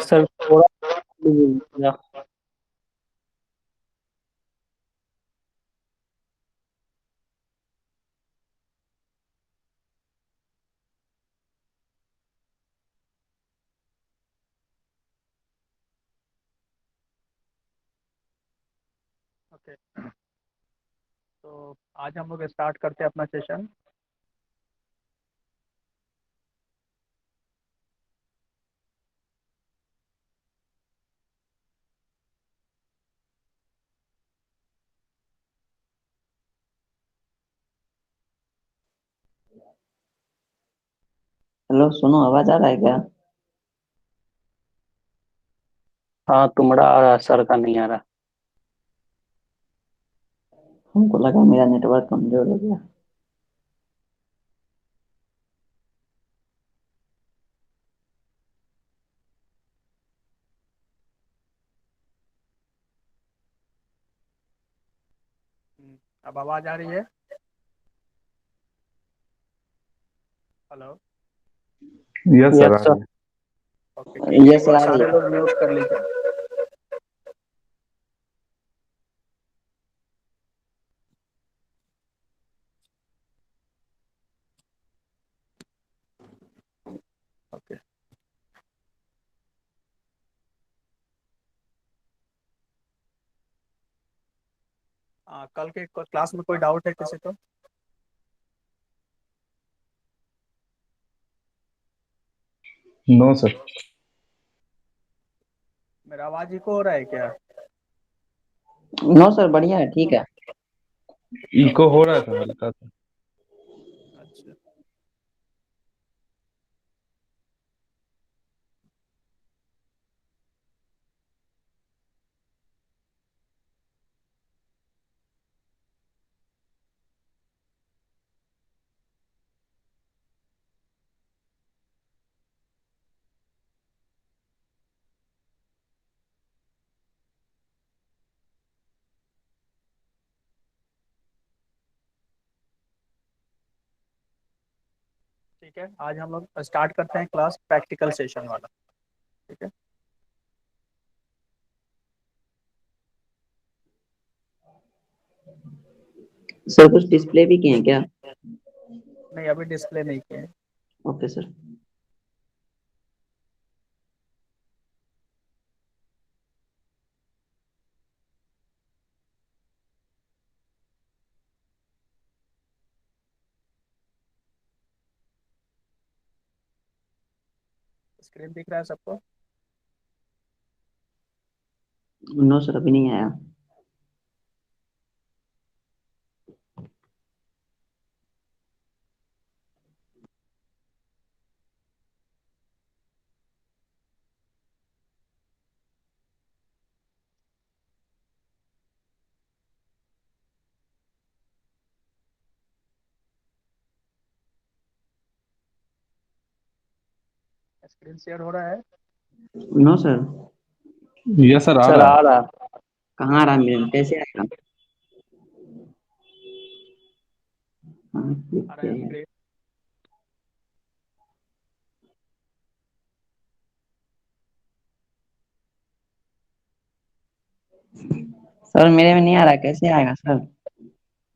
Sir थोड़ा। Okay, तो आज हम लोग स्टार्ट करते हैं अपना सेशन। हेलो, सुनो, आवाज आ रहा है क्या? हाँ, तुम्हारा आ रहा, सर का नहीं आ रहा। हमको लगा मेरा नेटवर्क कमजोर हो गया। अब आवाज़ आ रही है? हेलो। यस सर, यस आ सर। रही है। ओके, ठीक है, यस एक सर, बार आ रही सारे है। लोग म्यूट कर लीजिए। ओके। कल के क्लास में कोई डाउट है किसी को? No sir. मेरा आवाज़ इको हो रहा है क्या? नो सर, बढ़िया है, ठीक है। इको हो रहा था हल्का सा। अच्छा। ठीक है, आज हम लोग स्टार्ट करते हैं क्लास प्रैक्टिकल सेशन वाला। ठीक है। सर, कुछ डिस्प्ले भी किए हैं क्या? नहीं, अभी डिस्प्ले नहीं किए हैं। Okay sir. स्क्रीन दिख रहा है सबको? नो सर, अभी नहीं आया। स्क्रीन शेयर हो रहा है? No sir. यस सर, आ सर रहा आ है। रहा। कहाँ आ रहा है? मेरे में कैसे आएगा? हाँ, क्लिक आ रहा किया है है। स्क्रीन? सर, मेरे में नहीं आ रहा, कैसे आएगा सर?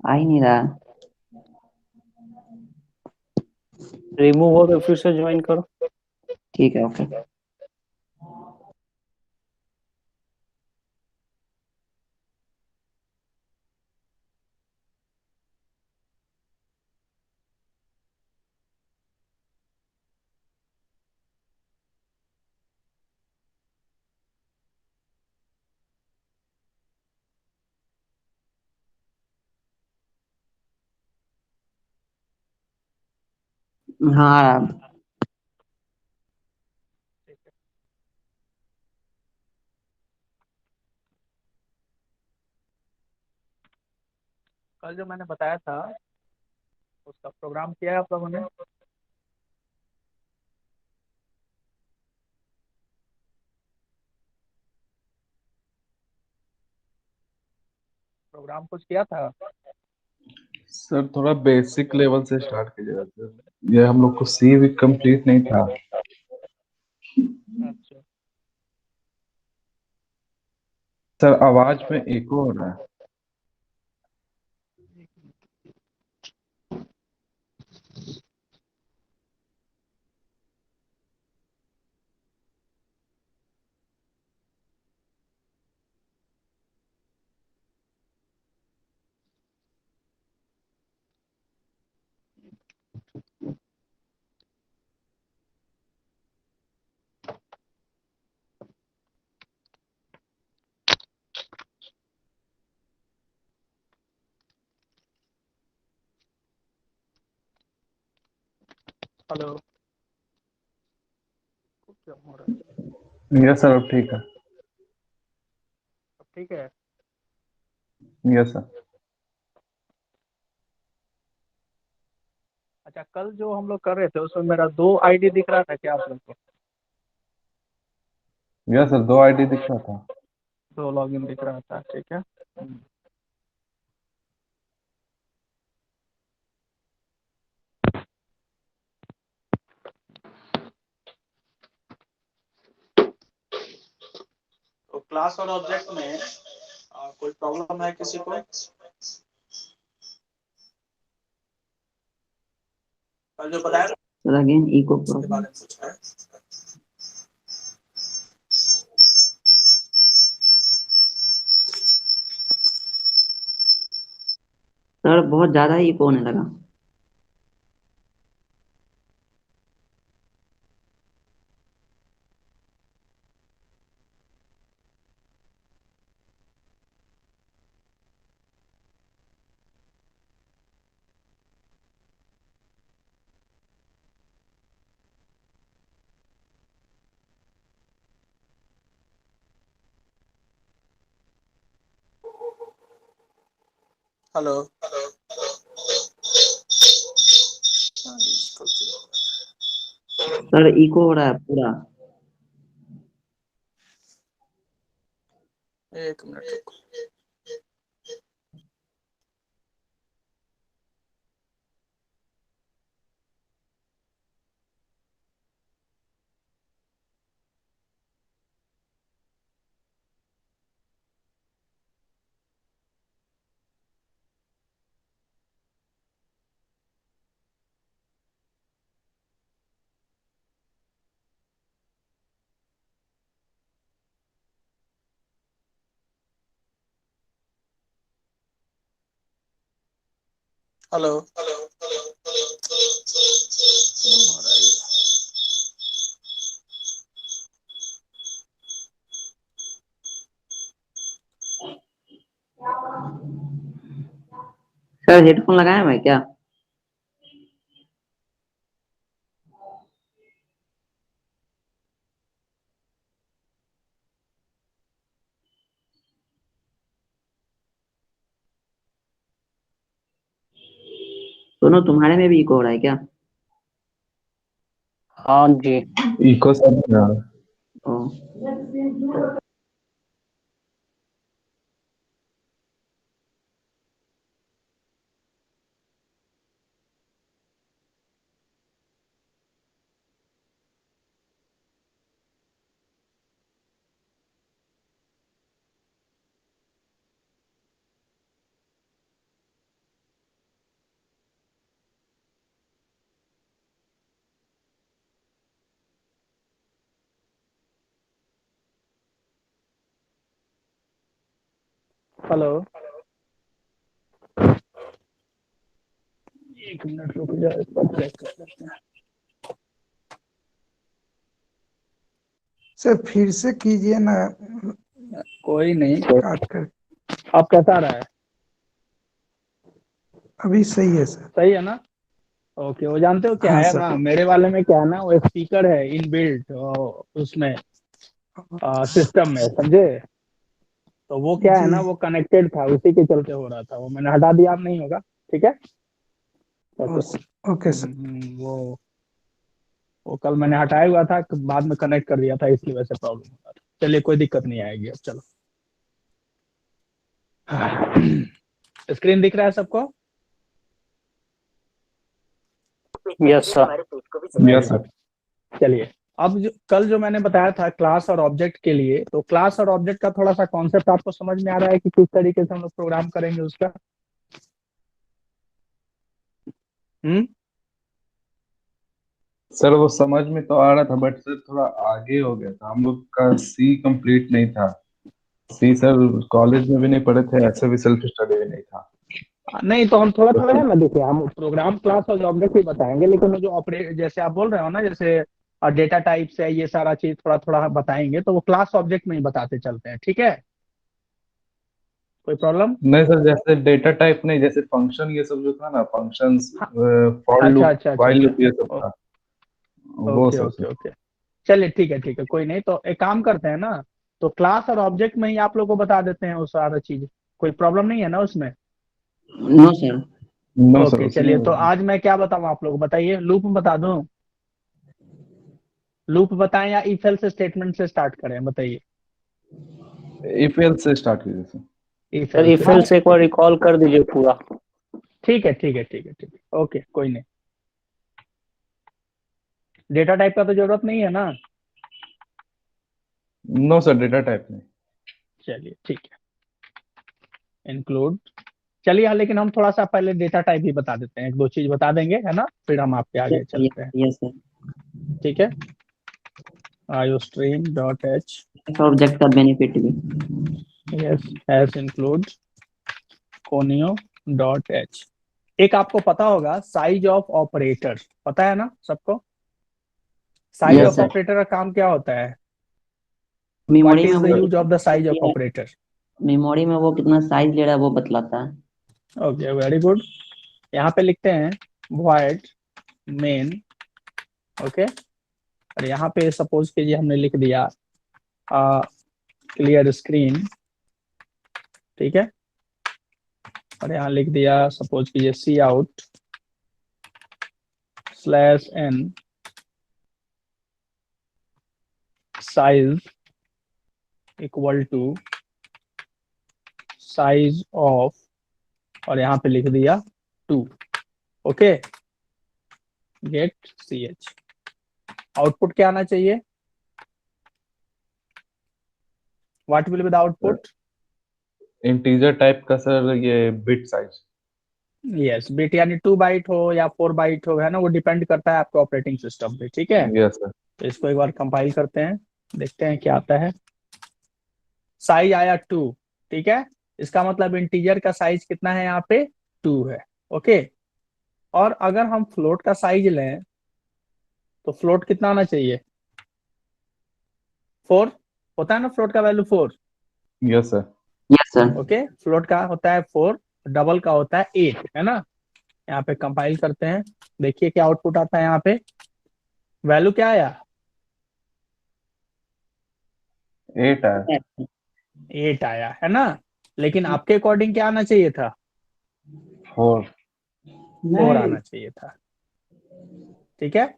आ ही नहीं रहा। रिमूव हो तो फिर से ज्वाइन करो। ठीक है, ओके। हाँ, आ रहा। ठीक है। कल जो मैंने बताया था उसका प्रोग्राम किया है आप लोगों ने? प्रोग्राम कुछ किया था? सर थोड़ा बेसिक लेवल से स्टार्ट कीजिएगा सर। ये हम लोग को सी भी कंप्लीट नहीं था। अच्छा। सर आवाज में इको हो रहा है। हेलो, क्या हो रहा है? यस सर, अब ठीक है। अब ठीक है। Yes sir. अच्छा, कल जो हम लोग कर रहे थे उसमें मेरा 2 आईडी दिख रहा था क्या आप लोग को? यस सर, 2 आईडी दिख रहा था। 2 लॉगिन दिख रहा था, ठीक है। तो क्लास और ऑब्जेक्ट में कोई प्रॉब्लम है किसी को? कल जो बताया सर अगेन इको उसके प्रॉब्लम। बारे में कुछ है? सर बहुत ज्यादा ही इको होने लगा। हेलो। सर इको हो रहा है पूरा। एक मिनट रुको। हेलो। सर हेडफोन लगाया हुआ है क्या? सुनो तुम्हारे में भी इको हो रहा है क्या? हाँ जी। इको सब नहीं आ रहा। ओ हेलो। एक मिनट रुक जाओ, इस पर चेक कर लेते हैं। सर फिर से कीजिए ना, कोई नहीं। काट कर। अब कैसा आ रहा है? अभी सही है सर। सही है ना? ओके, वो जानते हो क्या हाँ है सर। ना, मेरे वाले में क्या है ना, वो स्पीकर है इनबिल्ट उसमें सिस्टम में, समझे? तो वो क्या है जी। ना, वो कनेक्टेड था, उसी के चलते हो रहा था, वो मैंने हटा दिया, अब नहीं होगा। ठीक है। ओके। Okay sir. वो कल मैंने हटाया हुआ था, बाद में कनेक्ट कर दिया था, इसकी वजह से प्रॉब्लम हो रहा था। चलिए, कोई दिक्कत नहीं आएगी अब, चलो। स्क्रीन दिख रहा है सबको? Yes sir. Yes sir. चलिए, अब कल जो मैंने बताया था क्लास और ऑब्जेक्ट के लिए, तो क्लास और ऑब्जेक्ट का थोड़ा सा कॉन्सेप्ट आपको समझ में आ रहा है कि किस तरीके से हम लोग प्रोग्राम करेंगे उसका? हम्म। सर वो समझ में तो आ रहा था, बट सर थोड़ा आगे हो गया था, हम लोग का सी कंप्लीट नहीं था। सी सर कॉलेज में भी नहीं पढ़े थे, ऐसे भी सेल्फ स्टडी भी नहीं था। नहीं तो हम थोड़ा थोड़ा है ना, देखिए हम प्रोग्राम क्लास और ऑब्जेक्ट ही बताएंगे, लेकिन वो जो ऑपरेट जैसे आप बोल रहे हो ना, जैसे डेटा टाइप्स है, ये सारा चीज थोड़ा थोड़ा बताएंगे, तो वो क्लास ऑब्जेक्ट में ही बताते चलते हैं, ठीक है? कोई प्रॉब्लम? नहीं सर, जैसे डेटा टाइप नहीं, जैसे फंक्शन ये सब जो था ना, फंक्शंस, हाँ। फॉर अच्छा लूप, अच्छा अच्छा व्हाइल अच्छा। लूप, ये सब था। वो ओके सब ओके सर। ओके। चलिए ठीक है, कोई नहीं, तो एक काम करते हैं ना, तो क्लास और ऑब्जेक्ट में ही आप लोग को बता देते हैं वो सारा चीज। कोई प्रॉब्लम नहीं है ना उसमें? No sir. No sir, okay उसमें चलिए, तो आज मैं क्या बताऊं आप लोग को, बताइए। लूप बता दूं? लूप बताएं या इफ एल्स स्टेटमेंट से स्टार्ट करें, बताइए। इफ एल्स से स्टार्ट कीजिए sir. If sir else if हाँ। एल्स एक बार रिकॉल कर दीजिए पूरा। ठीक है, ओके, कोई नहीं। डेटा टाइप का तो जरूरत नहीं है ना? नो सर, डेटा टाइप नहीं। चलिए ठीक है, इंक्लूड। चलिए हाँ, लेकिन हम थोड़ा सा पहले डेटा टाइप ही बता देते हैं, एक दो चीज बता देंगे, है ना, फिर हम आपके आगे चलते हैं। Yes sir. ठीक है, iostream डॉट एच ऑब्जेक्ट का बेनिफिट भी। Yes S include conio dot H. एक आपको पता होगा साइज ऑफ ऑपरेटर, पता है ना सबको? Size yes of sir. Operator का काम क्या होता है? व्हाट मेमोरी में इज द वो use of the size of operator? Memory में वो कितना साइज ले रहा है वो बतलाता है। Okay, very good. यहाँ पे लिखते हैं void main। ओके, और यहाँ पे सपोज कीजिए हमने लिख दिया क्लियर स्क्रीन, ठीक है, और यहाँ लिख दिया सपोज कीजिए cout slash N size equal to size of, और यहाँ पे लिख दिया 2। Okay, get C H. Output क्या आना चाहिए? What will be the output? Integer type का सर, ये बिट साइज। यस, बिट यानी 2 बाइट हो या 4 बाइट हो, है ना, वो डिपेंड करता है आपके ऑपरेटिंग सिस्टम पे, ठीक है? Yes sir. तो इसको एक बार कंपाइल करते हैं, देखते हैं क्या आता है। साइज आया 2, ठीक है, इसका मतलब इंटीजर का साइज कितना है यहाँ पे? 2 है। ओके, और अगर हम फ्लोट का साइज लें तो फ्लोट कितना आना चाहिए? 4 होता है ना, फ्लोट का value 4। Yes sir. Yes sir. Okay, float का होता है 4, डबल का होता है 8, है ना? यहाँ पे कंपाइल करते हैं, देखिए क्या आउटपुट आता है। यहाँ पे वैल्यू क्या आया? 8 है। 8 आया, है ना? लेकिन आपके अकॉर्डिंग क्या आना चाहिए था? 4। 4 आना चाहिए था, ठीक है।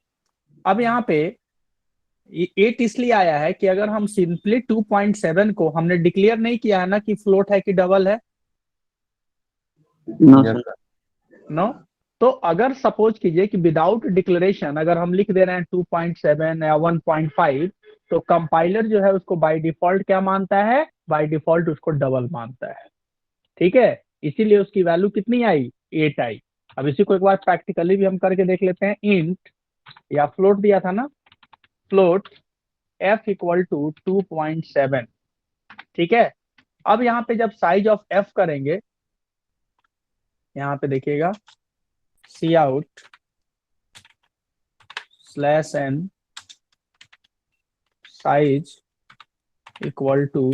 अब यहाँ पे 8 इसलिए आया है कि अगर हम सिंपली 2.7 को हमने डिक्लेयर नहीं किया है ना कि फ्लोट है कि डबल है, no yes sir. Sir. No, तो अगर सपोज कीजिए कि विदाउट डिक्लेरेशन अगर हम लिख दे रहे हैं 2.7 या 1.5, तो कंपाइलर जो है उसको बाय डिफॉल्ट क्या मानता है? बाय डिफॉल्ट उसको डबल मानता है, ठीक है। इसीलिए उसकी वैल्यू कितनी आई? 8 आई। अब इसी को एक बार प्रैक्टिकली भी हम करके देख लेते हैं। इंट या फ्लोट दिया था ना, फ्लोट f इक्वल टू 2.7, ठीक है। अब यहाँ पे जब साइज ऑफ f करेंगे, यहाँ पे देखिएगा cout slash N size equal to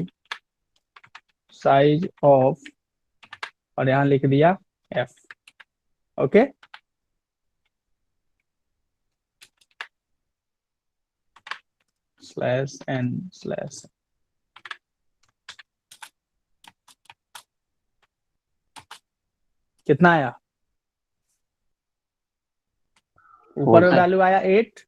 size of, और यहाँ लिख दिया f। Okay, slash N slash, कितना आया? ऊपर में वैल्यू आया 8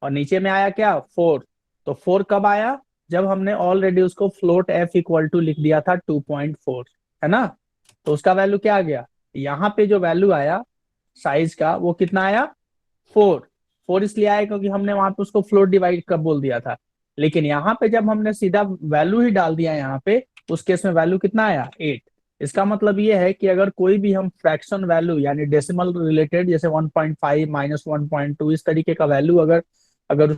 और नीचे में आया क्या? 4। तो 4 कब आया? जब हमने ऑलरेडी उसको फ्लोट f इक्वल टू लिख दिया था 2.4, है ना? तो उसका वैल्यू क्या आ गया? यहाँ पे जो वैल्यू आया साइज का वो कितना आया? 4। 4 इसलिए आया क्योंकि हमने वहां पे उसको फ्लोट डिवाइड कर बोल दिया था। लेकिन यहाँ पे जब हमने सीधा वैल्यू ही डाल दिया यहाँ पे, उस केस में वैल्यू कितना आया 8। इसका मतलब ये है कि अगर कोई भी हम फ्रैक्शन वैल्यू यानी डेसिमल रिलेटेड जैसे 1.5 -1.2 इस तरीके का वैल्यू अगर अगर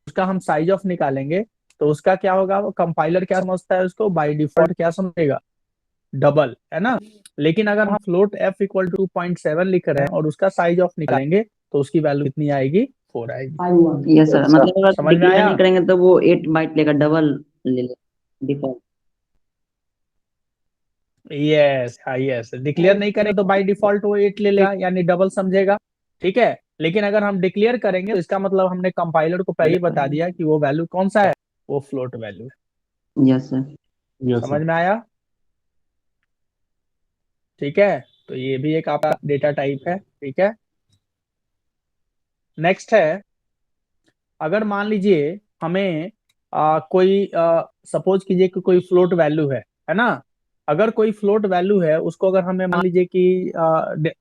उसका हम साइज ऑफ निकालेंगे तो उसका क्या होगा, वो कंपाइलर क्या समझता है, उसको बाय डिफॉल्ट क्या समझेगा, डबल, है ना। लेकिन अगर हम फ्लोट f इक्वल टू 2.7 लिख रहे हैं और उसका साइज ऑफ निकालेंगे तो उसकी वैल्यू कितनी आएगी, 4 आएगी। यस सर, अच्छा। मतलब अगर समझ में डिक्लेयर आया? नहीं करेंगे तो वो 8 बाइट लेगा, डबल ले ले डिफॉल्ट। यस, हाँ यस, डिक्लेयर नहीं करें तो बाय डिफॉल्ट वो 8 ले लेगा यानी डबल समझेगा। ठीक है, लेकिन अगर हम डिक्लेयर करेंगे तो इसका मतलब हमने कंपाइलर को पहले ही बता दिया कि वो वैल्यू कौन सा है, वो फ्लोट वैल्यू है। Yes sir. यस समझ सर। में आया? ठीक है, तो ये भी एक आपका डेटा टाइप है। ठीक है, नेक्स्ट है, अगर मान लीजिए हमें कोई सपोज कीजिए कि कोई फ्लोट वैल्यू है ना। अगर कोई फ्लोट वैल्यू है उसको अगर हमें मान लीजिए कि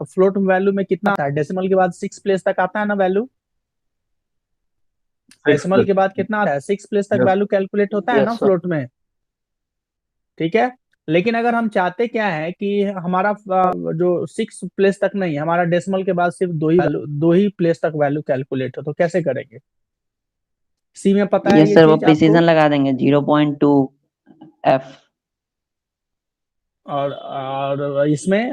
फ्लोट वैल्यू में कितना आता है, डेसिमल के बाद 6 प्लेस तक आता है ना वैल्यू, सिक्स डेसिमल के बाद कितना आता है, 6 प्लेस तक यस वैल्यू कैलकुलेट होता है ना यस सर। फ्लोट में। ठीक है, लेकिन अगर हम चाहते क्या है कि हमारा जो 6 प्लेस तक नहीं, हमारा डेसिमल के बाद सिर्फ दो ही प्लेस तक वैल्यू कैलकुलेट हो, तो कैसे करेंगे? सी में पता है यस ये सर, वो चीज आपको? प्रिसीजन लगा देंगे 0.2 एफ। और इसमें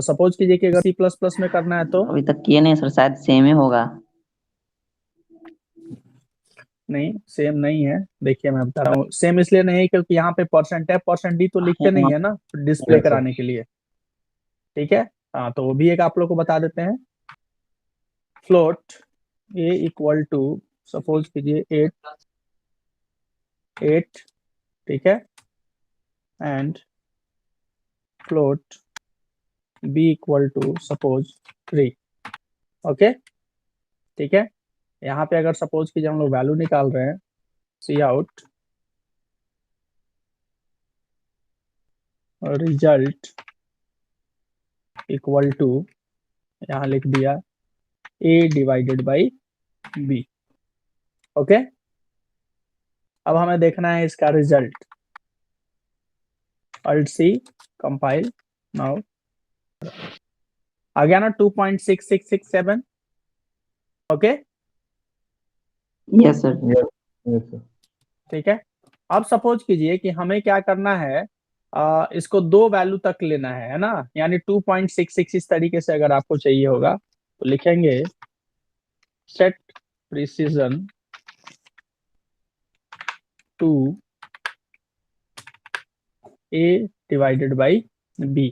सपोज कीजिए कि अगर सी प्लस प्लस में करना है तो? अभी तक किए नहीं सर, शायद सेम ही होगा। नहीं, सेम नहीं है। देखिए मैं बता रहा हूँ, सेम इसलिए नहीं है क्योंकि यहाँ पे परसेंट एफ परसेंट डी तो लिखते नहीं है ना डिस्प्ले यस सर। कराने के लिए। ठीक है, हाँ, तो वो भी एक आप लोग को बता देते हैं। Float A equal to suppose कीजिए 8, ठीक है, and float B equal to suppose 3। Okay, ठीक है, यहाँ पे अगर सपोज कीजिए हम लोग वैल्यू निकाल रहे हैं, cout result equal to, यहाँ लिख दिया a divided by b। Okay, अब हमें देखना है इसका result. Alt C compile now, आ गया ना 2.6667। Okay, yes sir. Yes sir. ठीक है, अब सपोज कीजिए कि हमें क्या करना है, इसको दो वैल्यू तक लेना है ना, यानी 2.66 इस तरीके से अगर आपको चाहिए होगा तो लिखेंगे set precision to a divided by b।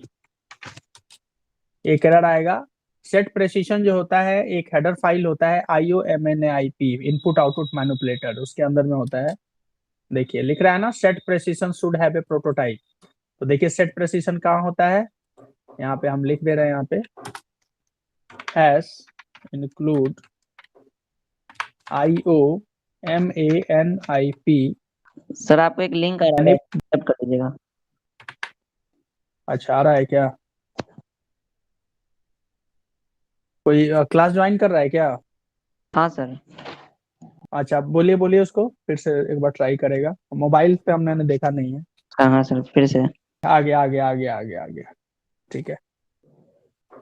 एक एरर आएगा। सेट प्रेसिशन जो होता है एक हेडर फाइल होता है IOMNIP, इनपुट आउटपुट मैनिपुलेटर, उसके अंदर में होता है। देखिए लिख रहा है ना set precision should have a prototype. तो देखिए सेट प्रेसिशन कहाँ होता है, यहाँ पे हम लिख दे रहे हैं, यहाँ पे एस इंक्लूड IOMANIP। सर आपको एक लिंक आ रहा है, एक्सेप्ट कर दीजिएगा। अच्छा, आ रहा है क्या? कोई क्लास ज्वाइन कर रहा है क्या? हाँ सर। अच्छा, बोलिए बोलिए उसको फिर से एक बार ट्राई करेगा। मोबाइल पे हमने देखा नहीं है। हाँ हाँ सर, फिर से। आ गया आ गया आ गया आ गया आ गया। ठीक है,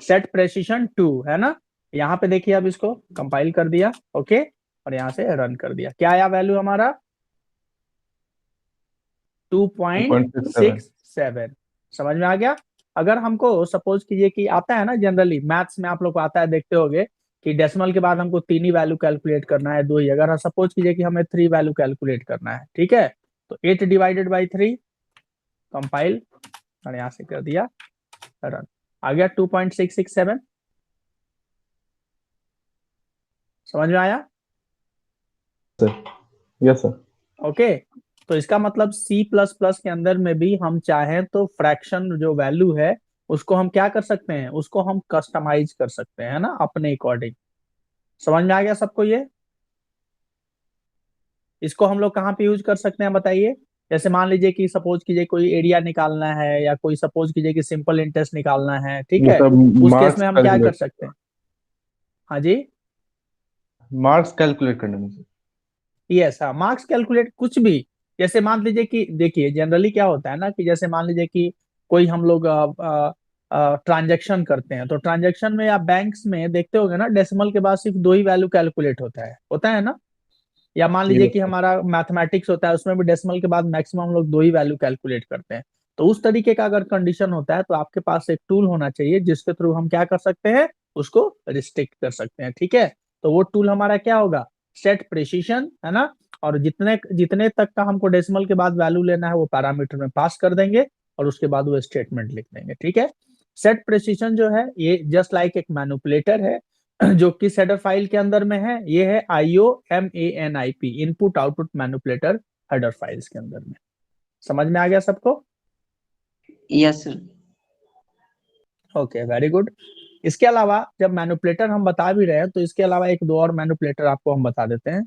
सेट प्रेसिशन 2 है ना। यहाँ पे देखिए, अब इसको कंपाइल कर दिया। ओके, और यहाँ से रन कर दिया। क्या आया वैल्यू हमारा? 2.67। 2.67। समझ में आ गया? अगर हमको सपोज कीजिए कि आता है ना जनरली मैथ्स में आप लोग को आता है, देखते होगे कि डेसिमल के बाद हमको 3 ही वैल्यू कैलकुलेट करना है, 2 ही। अगर सपोज कीजिए कि हमें 3 वैल्यू कैलकुलेट करना है, ठीक है, तो 8 डिवाइडेड बाई 3 कंपाइल और यहाँ से कर दिया रन, आ गया 2.667। समझ में आया? सर। Yes sir. ओके, तो इसका मतलब सी प्लस प्लस के अंदर में भी हम चाहें तो फ्रैक्शन जो वैल्यू है उसको हम क्या कर सकते हैं, उसको हम कस्टमाइज कर सकते हैं ना अपने अकॉर्डिंग। समझ में आ गया सबको ये? इसको हम लोग कहाँ पे यूज कर सकते हैं बताइए? जैसे मान लीजिए कि सपोज कीजिए कोई एरिया निकालना है या कोई सपोज कीजिए कि सिंपल इंटरेस्ट निकालना है, ठीक है, मतलब उस केस मार्क्स में हम क्या कर कैलकुलेट सकते हैं? हाँ जी, मार्क्स कैलकुलेट करने में सर। यस, हाँ, मार्क्स कैलकुलेट कुछ भी। जैसे मान लीजिए कि देखिए जनरली क्या होता है ना कि जैसे मान लीजिए कि कोई हम लोग ट्रांजैक्शन करते हैं, तो ट्रांजैक्शन में या बैंक्स में देखते होंगे ना, डेसिमल के बाद सिर्फ दो ही वैल्यू कैलकुलेट होता है ना। या मान लीजिए यस कि सर। हमारा मैथमेटिक्स होता है, उसमें भी डेसिमल के बाद मैक्सिमम हम लोग दो ही वैल्यू कैलकुलेट करते हैं। तो उस तरीके का अगर कंडीशन होता है तो आपके पास एक टूल होना चाहिए जिसके थ्रू हम क्या कर सकते हैं, उसको रिस्ट्रिक्ट कर सकते हैं, ठीक है। तो वो टूल हमारा क्या होगा, सेट प्रिसीजन, है ना। और जितने जितने तक का हमको डेसिमल के बाद वैल्यू लेना है वो पैरामीटर में पास कर देंगे और उसके बाद वो स्टेटमेंट लिख देंगे, ठीक है। सेट प्रिसीजन जो है ये जस्ट लाइक एक मैनिपुलेटर है जो किस हेडर फाइल के अंदर में है, ये है IOMANIP, input output manipulator header files के अंदर में। समझ में आ गया सबको? Yes sir. Okay, very good. इसके अलावा जब मैनिपुलेटर हम बता भी रहे हैं तो इसके अलावा एक दो और मैनिपुलेटर आपको हम बता देते हैं।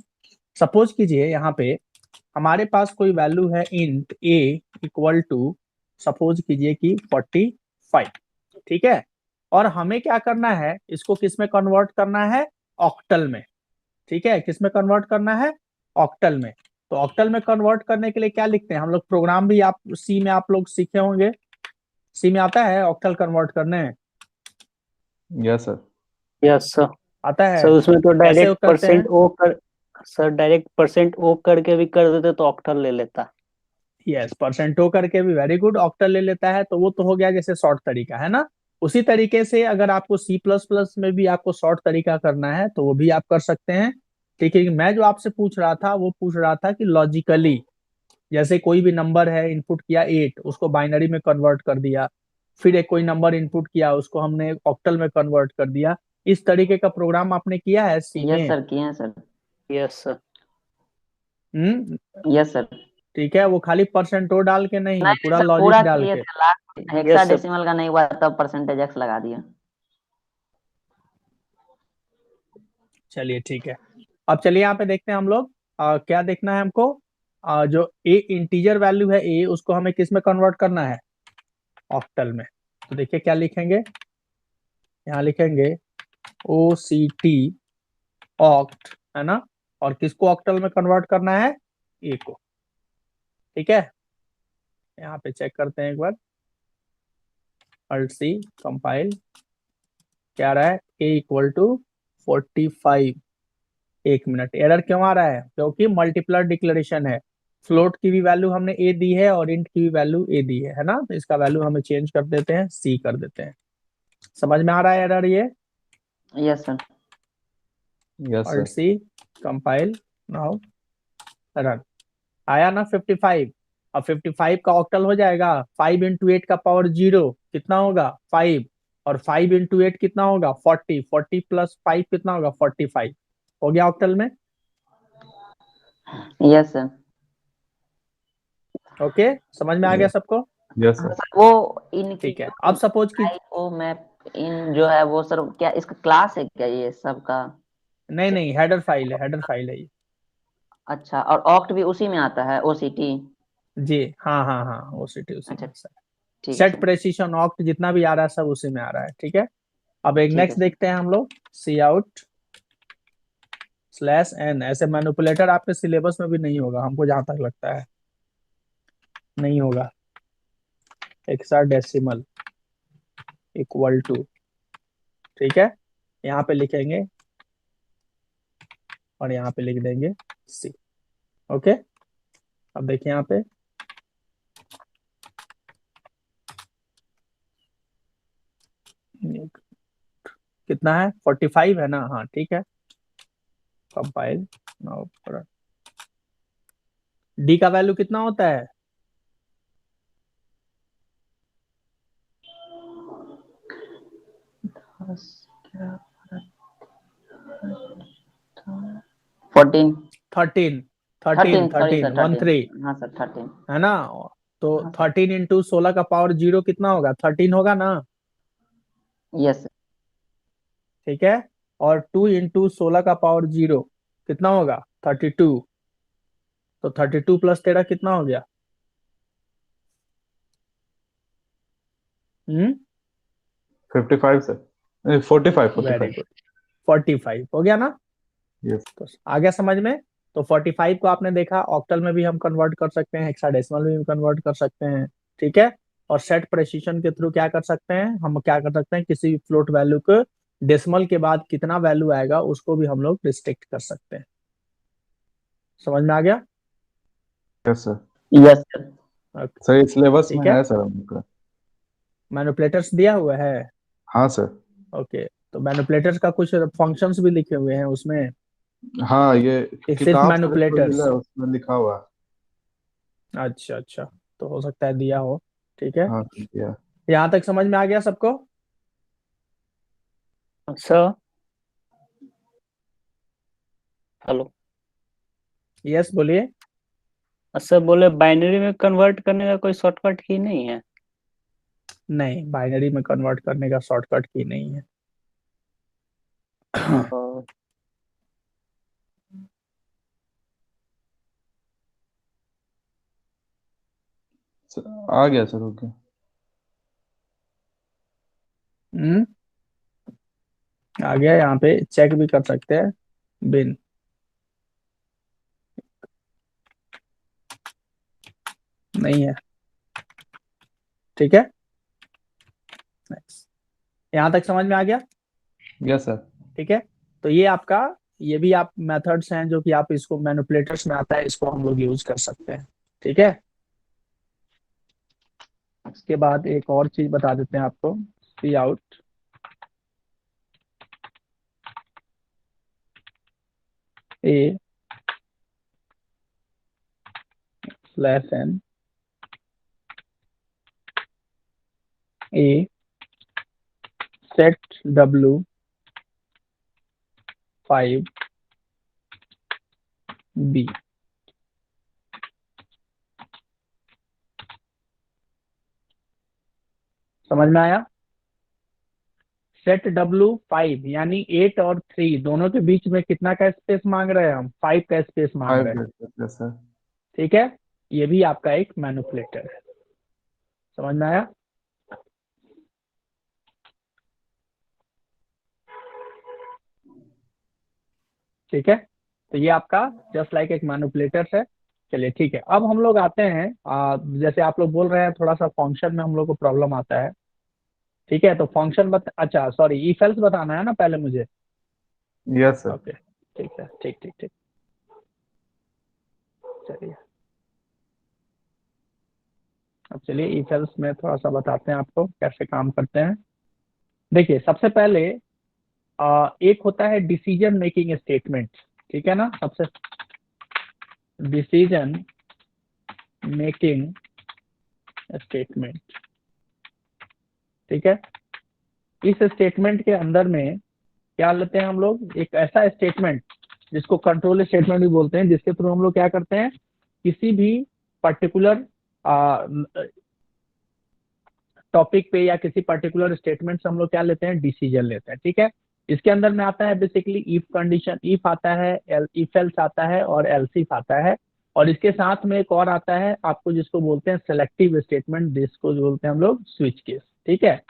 सपोज कीजिए यहाँ पे हमारे पास कोई वैल्यू है int a equal to suppose कीजिए कि 45, ठीक है। और हमें क्या करना है, इसको किस में कन्वर्ट करना है, ऑक्टल में, ठीक है। किस में कन्वर्ट करना है, ऑक्टल में। तो ऑक्टल में कन्वर्ट करने के लिए क्या लिखते हैं हम लोग, प्रोग्राम भी आप सी में आप लोग सीखे होंगे, सी में आता है ऑक्टल कन्वर्ट करने, यस सर। Yes sir. आता है। सर उसमें तो कैसे डायरेक्ट करते हैं? परसेंट ओ करके भी कर देते तो ऑक्टल ले लेता। यस, परसेंटो करके भी, वेरी गुड, ऑक्टल ले लेता है। तो वो तो हो गया जैसे शॉर्ट तरीका, है ना। उसी तरीके से अगर आपको C++ में भी आपको शॉर्ट तरीका करना है तो वो भी आप कर सकते हैं, ठीक है। मैं जो आपसे पूछ रहा था वो पूछ रहा था कि लॉजिकली, जैसे कोई भी नंबर है, इनपुट किया 8, उसको बाइनरी में कन्वर्ट कर दिया, फिर एक कोई नंबर इनपुट किया, उसको हमने ऑक्टल में कन्वर्ट कर दिया। इस तरीके का प्रोग्राम आपने किया है सी यस में? सर, किए हैं sir. Yes sir. Hmm, yes sir. ठीक है। वो खाली परसेंटो डाल के नहीं, नहीं पूरा सर, लॉजिक पूरा डाल किए के। थे, लास्ट यस सर। हेक्साडेसिमल का नहीं हुआ तब परसेंटेज एक्स लगा दिया। चलिए ठीक है। अब चलिए यहाँ पे देखते हैं हम लोग क्या देखना है हमको। जो ए इंटीजर वैल्यू है ए, उसको हमें किस में कन्वर्ट करना है, ऑक्टल में। तो देखिए क्या लिखेंगे, यहाँ लिखेंगे OCT ऑक्ट, है ना। और किसको ऑक्टल में कन्वर्ट करना है, ए को, ठीक है। यहाँ पे चेक करते हैं एक बार, Alt C कंपाइल, क्या आ रहा है, ए इक्वल टू 45। एक मिनट, एरर क्यों आ रहा है, क्योंकि मल्टीप्लर डिक्लेरेशन है। फ्लोट की भी वैल्यू हमने ए दी है और इंट की भी वैल्यू ए दी है ना। तो इसका वैल्यू हमें चेंज कर देते हैं, सी कर देते हैं। समझ में आ रहा है एरर ये? Yes sir. Yes Alt sir. C compile, now run. आया ना 55। अब 55 का ऑक्टल हो जाएगा, 5 इंटू 8 का पावर 0 कितना होगा, 5। और 5 इंटू 8 कितना होगा, 40। 40 प्लस 5 कितना होगा, 45। हो गया ऑक्टल में। Yes sir. ओके, समझ में आ गया सबको? Yes sir. वो इनकी ठीक है। जो अब सपोज की, IO मैप इन जो है वो सर, क्या इसका क्लास है क्या ये सब का? नहीं नहीं, हेडर फाइल है, हेडर फाइल है ये। अच्छा, और ऑक्ट भी उसी में आता है, OCT? जी हाँ हाँ हाँ, OCT उसी अच्छा, में सर। ठीक है सेट सर। प्रेसिशन ऑक्ट जितना भी आ रहा है सब उसी में आ रहा है, ठीक है। अब एक ठीक है नेक्स्ट सर। देखते हैं हम लोग, cout/n। ऐसे मैनिपुलेटर आपके सिलेबस में भी नहीं होगा, हमको जहां तक लगता है नहीं होगा। हेक्साडेसिमल इक्वल टू, ठीक है, यहाँ पे लिखेंगे और यहाँ पे लिख देंगे सी। ओके, अब देखिए यहाँ पे कितना है, 45 है ना, हाँ ठीक है। कंपाइल, नाउ डी का वैल्यू कितना होता है, 14। 13 13 13, सॉरी 13 सर, 1 13। 3, हाँ सर, 13। है ना। तो हाँ सर। 13 इंटू 16 का पावर 0 कितना होगा, 13 होगा ना, यस सर। ठीक है। और 2 इंटू 16 का पावर 0 कितना होगा, 32। तो 32 प्लस 13 कितना हो गया, 55 सर, 45 वेरी 45। गुड, 45 हो गया ना। यस। तो आ गया समझ में। तो 45 को आपने देखा, ऑक्टल में भी हम कन्वर्ट कर सकते हैं, हेक्साडेसिमल में भी कन्वर्ट कर सकते हैं, ठीक है। और सेट प्रेसिशन के थ्रू क्या कर सकते हैं, हम क्या कर सकते हैं, किसी फ्लोट वैल्यू को डेसिमल के बाद कितना वैल्यू आएगा उसको भी हम लोग रिस्ट्रिक्ट कर सकते हैं। समझ में आ गया। Yes sir. Yes sir. Okay, sir ये सिलेबस में ठीक है। है सर हम लोग का। मैनिपुलेटर्स दिया हुआ है। हाँ सर। ओके, तो मैनिपुलेटर्स का कुछ फंक्शंस भी लिखे हुए हैं उसमें, हाँ ये कि सिर्फ किताब सर जो मिला मैनिपुलेटर्स। है उसमें लिखा हुआ है। अच्छा अच्छा, तो हो सकता है दिया हो, ठीक है। हाँ ठीक है। यहाँ तक समझ में आ गया सबको। Sir hello. यस बोलिए। सर बोले बाइनरी में कन्वर्ट करने का कोई शॉर्टकट की नहीं है। नहीं, बाइनरी में कन्वर्ट करने का शॉर्टकट की नहीं है। और आ गया सर, ओके। हम्म, आ गया। यहाँ पे चेक भी कर सकते हैं, बिन। नहीं है, ठीक है। नेक्स्ट, यहाँ तक समझ में आ गया, यस सर। ठीक है। तो ये आपका, ये भी आप मेथड्स हैं जो कि आप इसको मैनिपुलेटर्स में आता है, इसको हम लोग यूज कर सकते हैं, ठीक है। इसके बाद एक और चीज बता देते हैं आपको, cout A slash N A set W 5 B। समझ में आया। सेट W 5 यानी 8 और 3 दोनों के बीच में कितना का स्पेस मांग रहे हैं हम, 5 का स्पेस मांग 5 रहे हैं, यस सर। ठीक है। ये भी आपका एक मैनिपुलेटर है। समझ में आया। ठीक है, तो ये आपका जस्ट लाइक एक मैनिपुलेटर है। चलिए ठीक है, अब हम लोग आते हैं, जैसे आप लोग बोल रहे हैं थोड़ा सा फंक्शन में हम लोग को प्रॉब्लम आता है, ठीक है। तो फंक्शन अच्छा सॉरी, इफ एल्स बताना है ना पहले मुझे। Yes sir. ओके, ठीक है, ठीक ठीक ठीक। चलिए, अब चलिए इफ एल्स में थोड़ा सा बताते हैं आपको कैसे काम करते हैं। देखिए सबसे पहले एक होता है डिसीजन मेकिंग स्टेटमेंट, ठीक है ना। सबसे डिसीजन मेकिंग स्टेटमेंट, ठीक है। इस स्टेटमेंट के अंदर में क्या लेते हैं हम लोग, एक ऐसा स्टेटमेंट जिसको कंट्रोल स्टेटमेंट भी बोलते हैं, जिसके थ्रू हम लोग क्या करते हैं, किसी भी पर्टिकुलर टॉपिक पे या किसी पर्टिकुलर स्टेटमेंट से हम लोग क्या लेते हैं, डिसीजन लेते हैं, ठीक है। इसके अंदर में आता है बेसिकली इफ कंडीशन, इफ आता है, इफ एल्स आता है और एल्सिफ आता है। और इसके साथ में एक और आता है आपको, जिसको बोलते हैं सेलेक्टिव स्टेटमेंट, जिसको जो बोलते हैं हम लोग स्विच केस, ठीक है।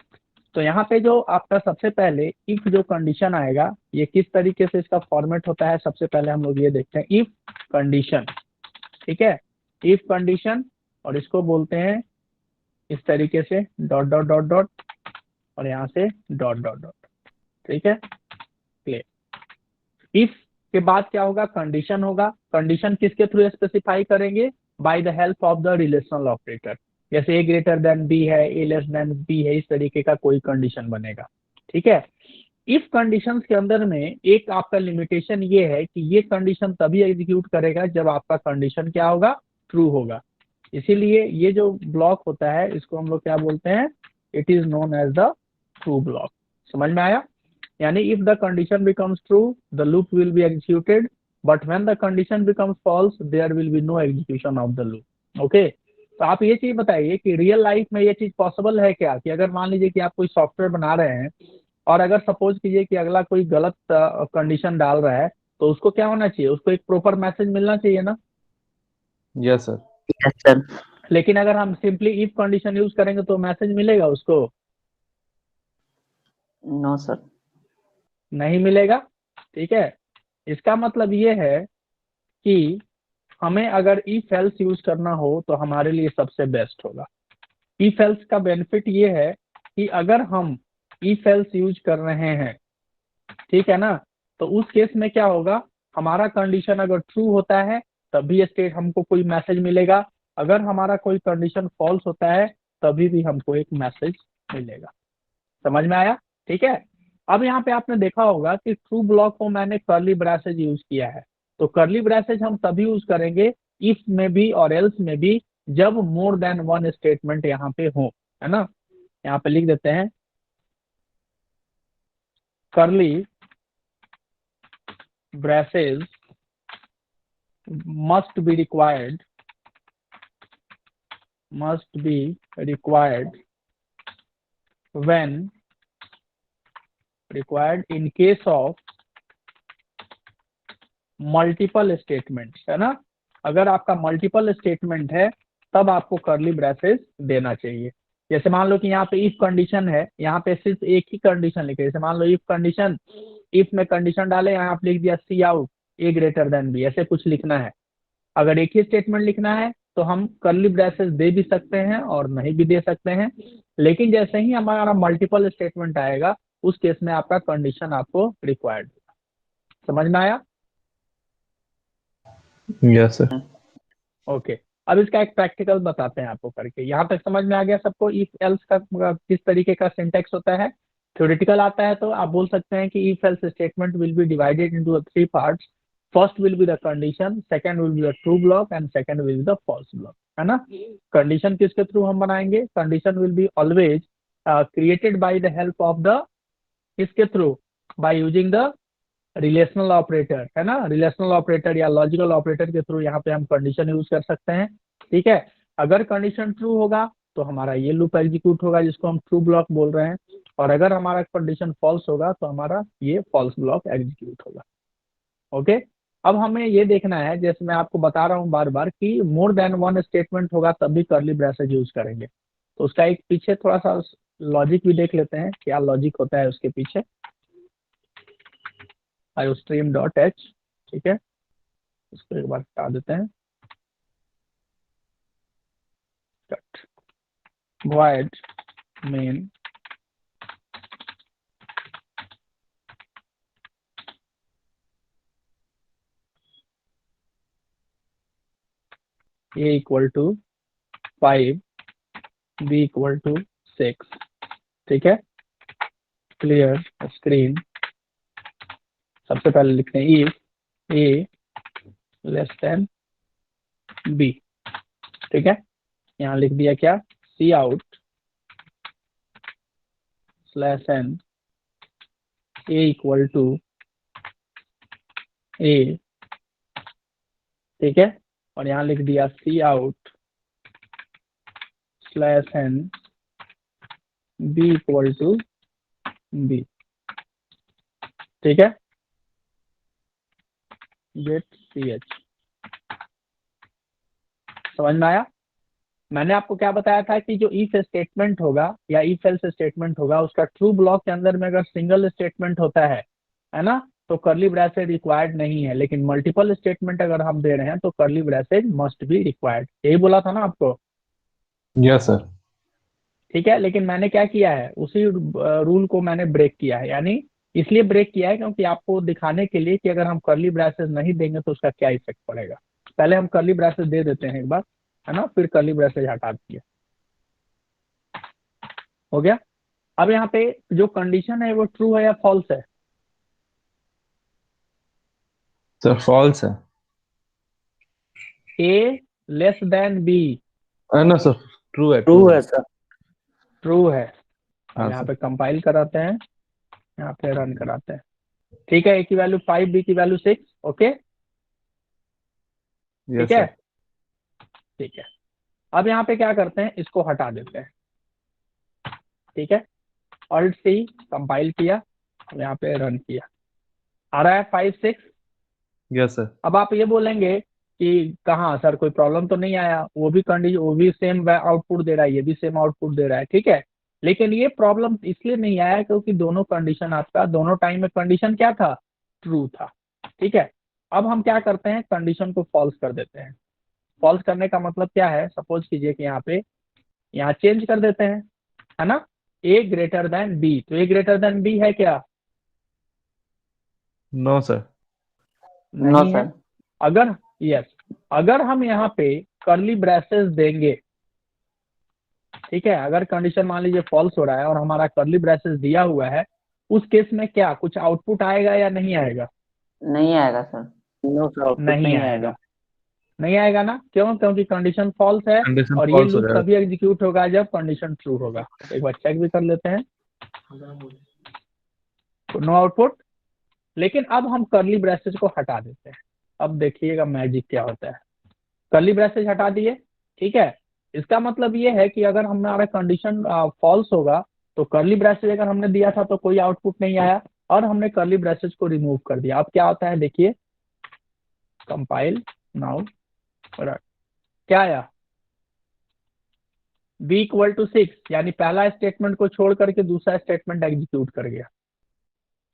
तो यहाँ पे जो आपका सबसे पहले इफ जो कंडीशन आएगा, ये किस तरीके से इसका फॉर्मेट होता है, सबसे पहले हम लोग ये देखते हैं, इफ कंडीशन, ठीक है। इफ कंडीशन, और इसको बोलते हैं इस तरीके से डॉट डॉट डॉट डॉट, और यहाँ से डॉट डॉट डॉट, ठीक है। क्लियर। इफ के बाद क्या होगा, कंडीशन होगा। कंडीशन किसके थ्रू स्पेसिफाई करेंगे, bye the help of the relational operator. जैसे ए ग्रेटर देन बी है, ए लेस देन बी है, इस तरीके का कोई कंडीशन बनेगा, ठीक है। इफ कंडीशंस के अंदर में एक आपका लिमिटेशन ये है कि ये कंडीशन तभी एग्जीक्यूट करेगा जब आपका कंडीशन क्या होगा, ट्रू होगा। इसीलिए ये जो ब्लॉक होता है इसको हम लोग क्या बोलते हैं, it is known as the true block. समझ में आया। यानी if the condition becomes true the loop will be executed, but when the condition becomes false there will be no execution of the loop. Okay, तो आप ये चीज बताइए कि रियल लाइफ में ये चीज पॉसिबल है क्या, कि अगर मान लीजिए कि आप कोई सॉफ्टवेयर बना रहे हैं और अगर सपोज कीजिए कि अगला कोई गलत कंडीशन डाल रहा है, तो उसको क्या होना चाहिए, उसको एक प्रॉपर मैसेज मिलना चाहिए ना। Yes sir. Yes sir. लेकिन अगर हम सिंपली इफ कंडीशन यूज करेंगे तो मैसेज मिलेगा उसको, नो सर। नहीं मिलेगा। ठीक है, इसका मतलब ये है कि हमें अगर इफ एल्स यूज करना हो तो हमारे लिए सबसे बेस्ट होगा। इफ एल्स का बेनिफिट ये है कि अगर हम इफ एल्स यूज कर रहे हैं, ठीक है ना, तो उस केस में क्या होगा, हमारा कंडीशन अगर ट्रू होता है तभी स्टेट हमको कोई मैसेज मिलेगा, अगर हमारा कोई कंडीशन फॉल्स होता है तभी भी हमको एक मैसेज मिलेगा। समझ में आया? ठीक है। अब यहाँ पे आपने देखा होगा कि ट्रू ब्लॉक को मैंने कर्ली ब्रैसेज यूज किया है, तो कर्ली ब्रैसेज हम तभी यूज करेंगे इफ में भी और एल्स में भी, जब मोर देन वन स्टेटमेंट यहाँ पे हो, है ना। यहाँ पे लिख देते हैं curly braces must be required when required in case of multiple statement, है ना। अगर आपका मल्टीपल स्टेटमेंट है तब आपको कर्ली ब्रैसेस देना चाहिए। जैसे मान लो कि यहाँ पे इफ कंडीशन है, यहाँ पे सिर्फ एक ही कंडीशन लिखे, जैसे मान लो इफ कंडीशन, इफ में कंडीशन डाले, यहाँ पे लिख दिया सी आउट ए ग्रेटर देन बी, ऐसे कुछ लिखना है। अगर एक ही स्टेटमेंट लिखना है तो हम कर्ली ब्रैसेस दे भी सकते हैं और नहीं भी दे सकते हैं, लेकिन जैसे ही हमारा मल्टीपल स्टेटमेंट आएगा उस केस में आपका कंडीशन आपको रिक्वायर्ड। समझ में आया? Yes sir. ओके, अब इसका एक प्रैक्टिकल बताते हैं आपको करके। यहाँ तक समझ में आ गया सबको इफ एल्स का किस तरीके का सिंटेक्स होता है? थ्योरेटिकल आता है तो आप बोल सकते हैं कि if else statement will be divided into 3 parts. First will be the condition, second will be the true block and second will be the false block, है ना। कंडीशन किसके थ्रू हम बनाएंगे? Condition will be always created by the help of the, किसके थ्रू? By using the relational operator, है ना। Relational operator या लॉजिकल ऑपरेटर के थ्रू यहाँ पे हम कंडीशन यूज कर सकते हैं। ठीक है, अगर कंडीशन ट्रू होगा तो हमारा ये लूप एग्जीक्यूट होगा जिसको हम ट्रू ब्लॉक बोल रहे हैं, और अगर हमारा कंडीशन फॉल्स होगा तो हमारा ये फॉल्स ब्लॉक एग्जीक्यूट होगा। ओके, अब हमें ये देखना है, जैसे मैं आपको बता रहा हूँ बार बार, कि मोर देन वन स्टेटमेंट होगा तभी कर्ली ब्रैसेज यूज करेंगे। तो उसका एक पीछे थोड़ा सा लॉजिक भी देख लेते हैं, क्या लॉजिक होता है उसके पीछे। iostream.h, ठीक है, इसको एक बार हटा देते हैं। Cut void main a equal to 5 b equal to 6, ठीक है। Clear screen. सबसे पहले लिखते हैं if a less than b, ठीक है। यहाँ लिख दिया क्या? Cout slash n a equal to a, ठीक है, और यहाँ लिख दिया cout slash n b equal to b, ठीक है। Get ch। समझ में आया? मैंने आपको क्या बताया था कि जो इफ स्टेटमेंट होगा या इफ एल्स स्टेटमेंट होगा, उसका ट्रू ब्लॉक के अंदर में अगर सिंगल स्टेटमेंट होता है ना, तो कर्ली ब्रैसेट रिक्वायर्ड नहीं है, लेकिन मल्टीपल स्टेटमेंट अगर हम दे रहे हैं तो कर्ली ब्रैसेट मस्ट बी रिक्वायर्ड। यही बोला था ना आपको? Yes sir. ठीक है, लेकिन मैंने क्या किया है, उसी रूल को मैंने ब्रेक किया है, यानी इसलिए ब्रेक किया है क्योंकि आपको दिखाने के लिए कि अगर हम कर्ली ब्रैसेस नहीं देंगे तो उसका क्या इफेक्ट पड़ेगा। पहले हम कर्ली ब्रैसेस दे देते हैं एक बार, है ना, फिर कर्ली ब्रैसेस हटा दिए। हो गया। अब यहाँ पे जो कंडीशन है वो ट्रू है या फॉल्स है? सर फॉल्स है। ए लेस देन बी। ना सर, ट्रू है। ट्रू है सर। ट्रू है। अब हाँ यहाँ सर। पे कंपाइल कराते हैं, यहाँ पे रन कराते हैं। ठीक है, ए की वैल्यू 5, बी की वैल्यू 6। ओके, यस ठीक है, सर। ठीक है। अब यहाँ पे क्या करते हैं, इसको हटा देते हैं। ठीक है, ऑल्ट सी कंपाइल किया, अब यहाँ पे रन किया, आ रहा है 5 6। Yes sir. अब आप ये बोलेंगे कि कहाँ सर कोई प्रॉब्लम तो नहीं आया, वो भी कंडीशन, वो भी सेम आउटपुट दे रहा है, ये भी सेम आउटपुट दे रहा है, ठीक है। लेकिन ये प्रॉब्लम इसलिए नहीं आया क्योंकि दोनों कंडीशन आपका दोनों टाइम में कंडीशन क्या था, ट्रू था। ठीक है, अब हम क्या करते हैं, कंडीशन को फॉल्स कर देते हैं। फॉल्स करने का मतलब क्या है, सपोज कीजिए कि यहाँ चेंज कर देते हैं, है ना, ए ग्रेटर देन बी। तो ए ग्रेटर देन बी है क्या, नो सर। नो नहीं है। सर। अगर यस, अगर हम यहाँ पे कर्ली ब्रेसेस देंगे, ठीक है, अगर कंडीशन मान लीजिए फॉल्स हो रहा है और हमारा कर्ली ब्रेसेस दिया हुआ है, उस केस में क्या कुछ आउटपुट आएगा या नहीं आएगा, नहीं आएगा सर। नो सर, आउटपुट नहीं नहीं आएगा। आएगा। नहीं आएगा ना, क्यों, क्योंकि कंडीशन फॉल्स है कंडीशन और ये फॉल्स हो लूप जाएगा। तभी एग्जीक्यूट होगा जब कंडीशन ट्रू होगा। एक बार चेक भी कर लेते हैं, नो आउटपुट। लेकिन अब हम कर्ली ब्रेसेस को हटा देते हैं। अब देखिएगा मैजिक क्या होता है। कर्ली ब्रेसेस हटा दिए, ठीक है, इसका मतलब ये है कि अगर हमारा कंडीशन फॉल्स होगा तो कर्ली ब्रेसेस अगर हमने दिया था तो कोई आउटपुट नहीं आया, और हमने कर्ली ब्रेसेस को रिमूव कर दिया। अब क्या होता है देखिए, कंपाइल नाउ, क्या आया, b इक्वल टू 6, यानी पहला स्टेटमेंट को छोड़ करके दूसरा स्टेटमेंट एग्जीक्यूट कर गया।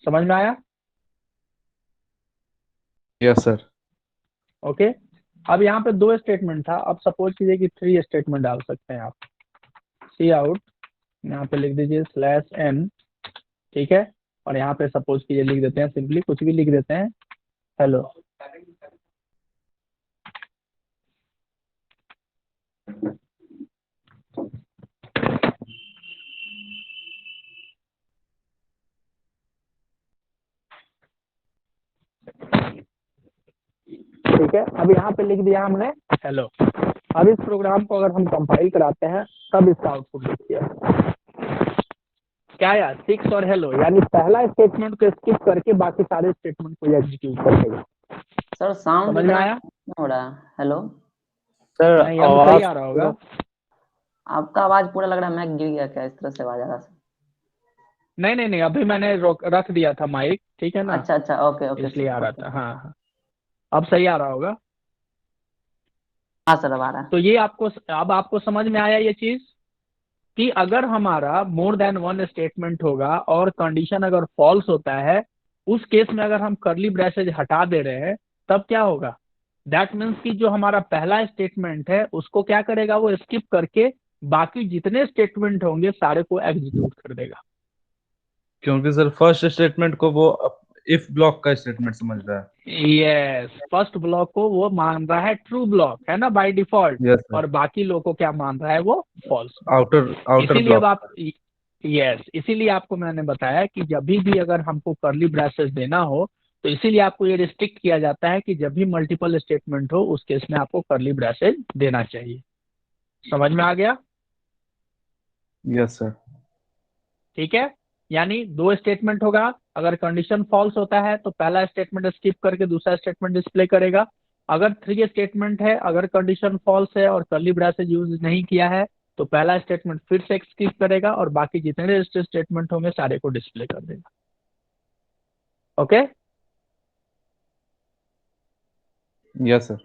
समझ में आया, यस सर। ओके। अब यहाँ पे 2 स्टेटमेंट था, अब सपोज कीजिए कि 3 स्टेटमेंट डाल सकते हैं आप। सी आउट, यहाँ पे लिख दीजिए /n, ठीक है, और यहाँ पे सपोज कीजिए लिख देते हैं, सिंपली कुछ भी लिख देते हैं, हेलो। ठीक है, अब यहाँ पे लिख दिया हमने हेलो। अब इस प्रोग्राम को अगर हम कंपाइल कराते हैं तब इसका आउटपुट देखिए क्या आया, 6 और हेलो, यानी पहला स्टेटमेंट को स्किप करके बाकी सारे स्टेटमेंट को एग्जीक्यूट कर देगा। सर साउंड समझ में इतना आया, क्यों हो रहा है? हेलो, सर नहीं अब सही आवाज आ रहा होगा। आपका आवाज पूरा लग रहा है मैक गिर गया क्या, इस तरह से आवाज आ रहा है? नहीं नहीं नहीं, अभी मैंने रख दिया था माइक, ठीक है ना, अच्छा अच्छा, ओके ओके इसलिए आ सर, रहा ओके। था। हाँ हाँ, अब सही आ रहा होगा। हाँ सर, अब आ रहा है। तो ये अब आपको समझ में आया ये चीज, कि अगर हमारा मोर देन वन स्टेटमेंट होगा और कंडीशन अगर फॉल्स होता है, उस केस में अगर हम कर्ली ब्रेसेज हटा दे रहे हैं तब क्या होगा, दैट मीन्स कि जो हमारा पहला स्टेटमेंट है उसको क्या करेगा, वो स्किप करके बाकी जितने स्टेटमेंट होंगे सारे को एग्जीक्यूट कर देगा। क्योंकि सर फर्स्ट स्टेटमेंट को वो इफ ब्लॉक का स्टेटमेंट समझ रहा है। यस, फर्स्ट ब्लॉक को वो मान रहा है ट्रू ब्लॉक, है ना, बाय डिफॉल्ट, यस सर। और बाकी लोग को क्या मान रहा है, वो फॉल्स। आउटर आउटर इसीलिए अब ब्लॉक। आप, यस, इसीलिए आपको मैंने बताया कि जब भी अगर हमको कर्ली ब्रेसेस देना हो तो इसीलिए आपको ये रिस्ट्रिक्ट किया जाता है कि जब भी मल्टीपल स्टेटमेंट हो उस केस में आपको कर्ली ब्रेसेस देना चाहिए। समझ में आ गया, यस सर। ठीक है, यानी 2 स्टेटमेंट होगा, अगर कंडीशन फॉल्स होता है तो पहला स्टेटमेंट स्किप करके दूसरा स्टेटमेंट डिस्प्ले करेगा। अगर 3 स्टेटमेंट है, अगर कंडीशन फॉल्स है और कर्ली ब्रेसेस यूज नहीं किया है तो पहला स्टेटमेंट फिर से स्किप करेगा और बाकी जितने स्टेटमेंट होंगे सारे को डिस्प्ले कर देगा। Okay, yes sir.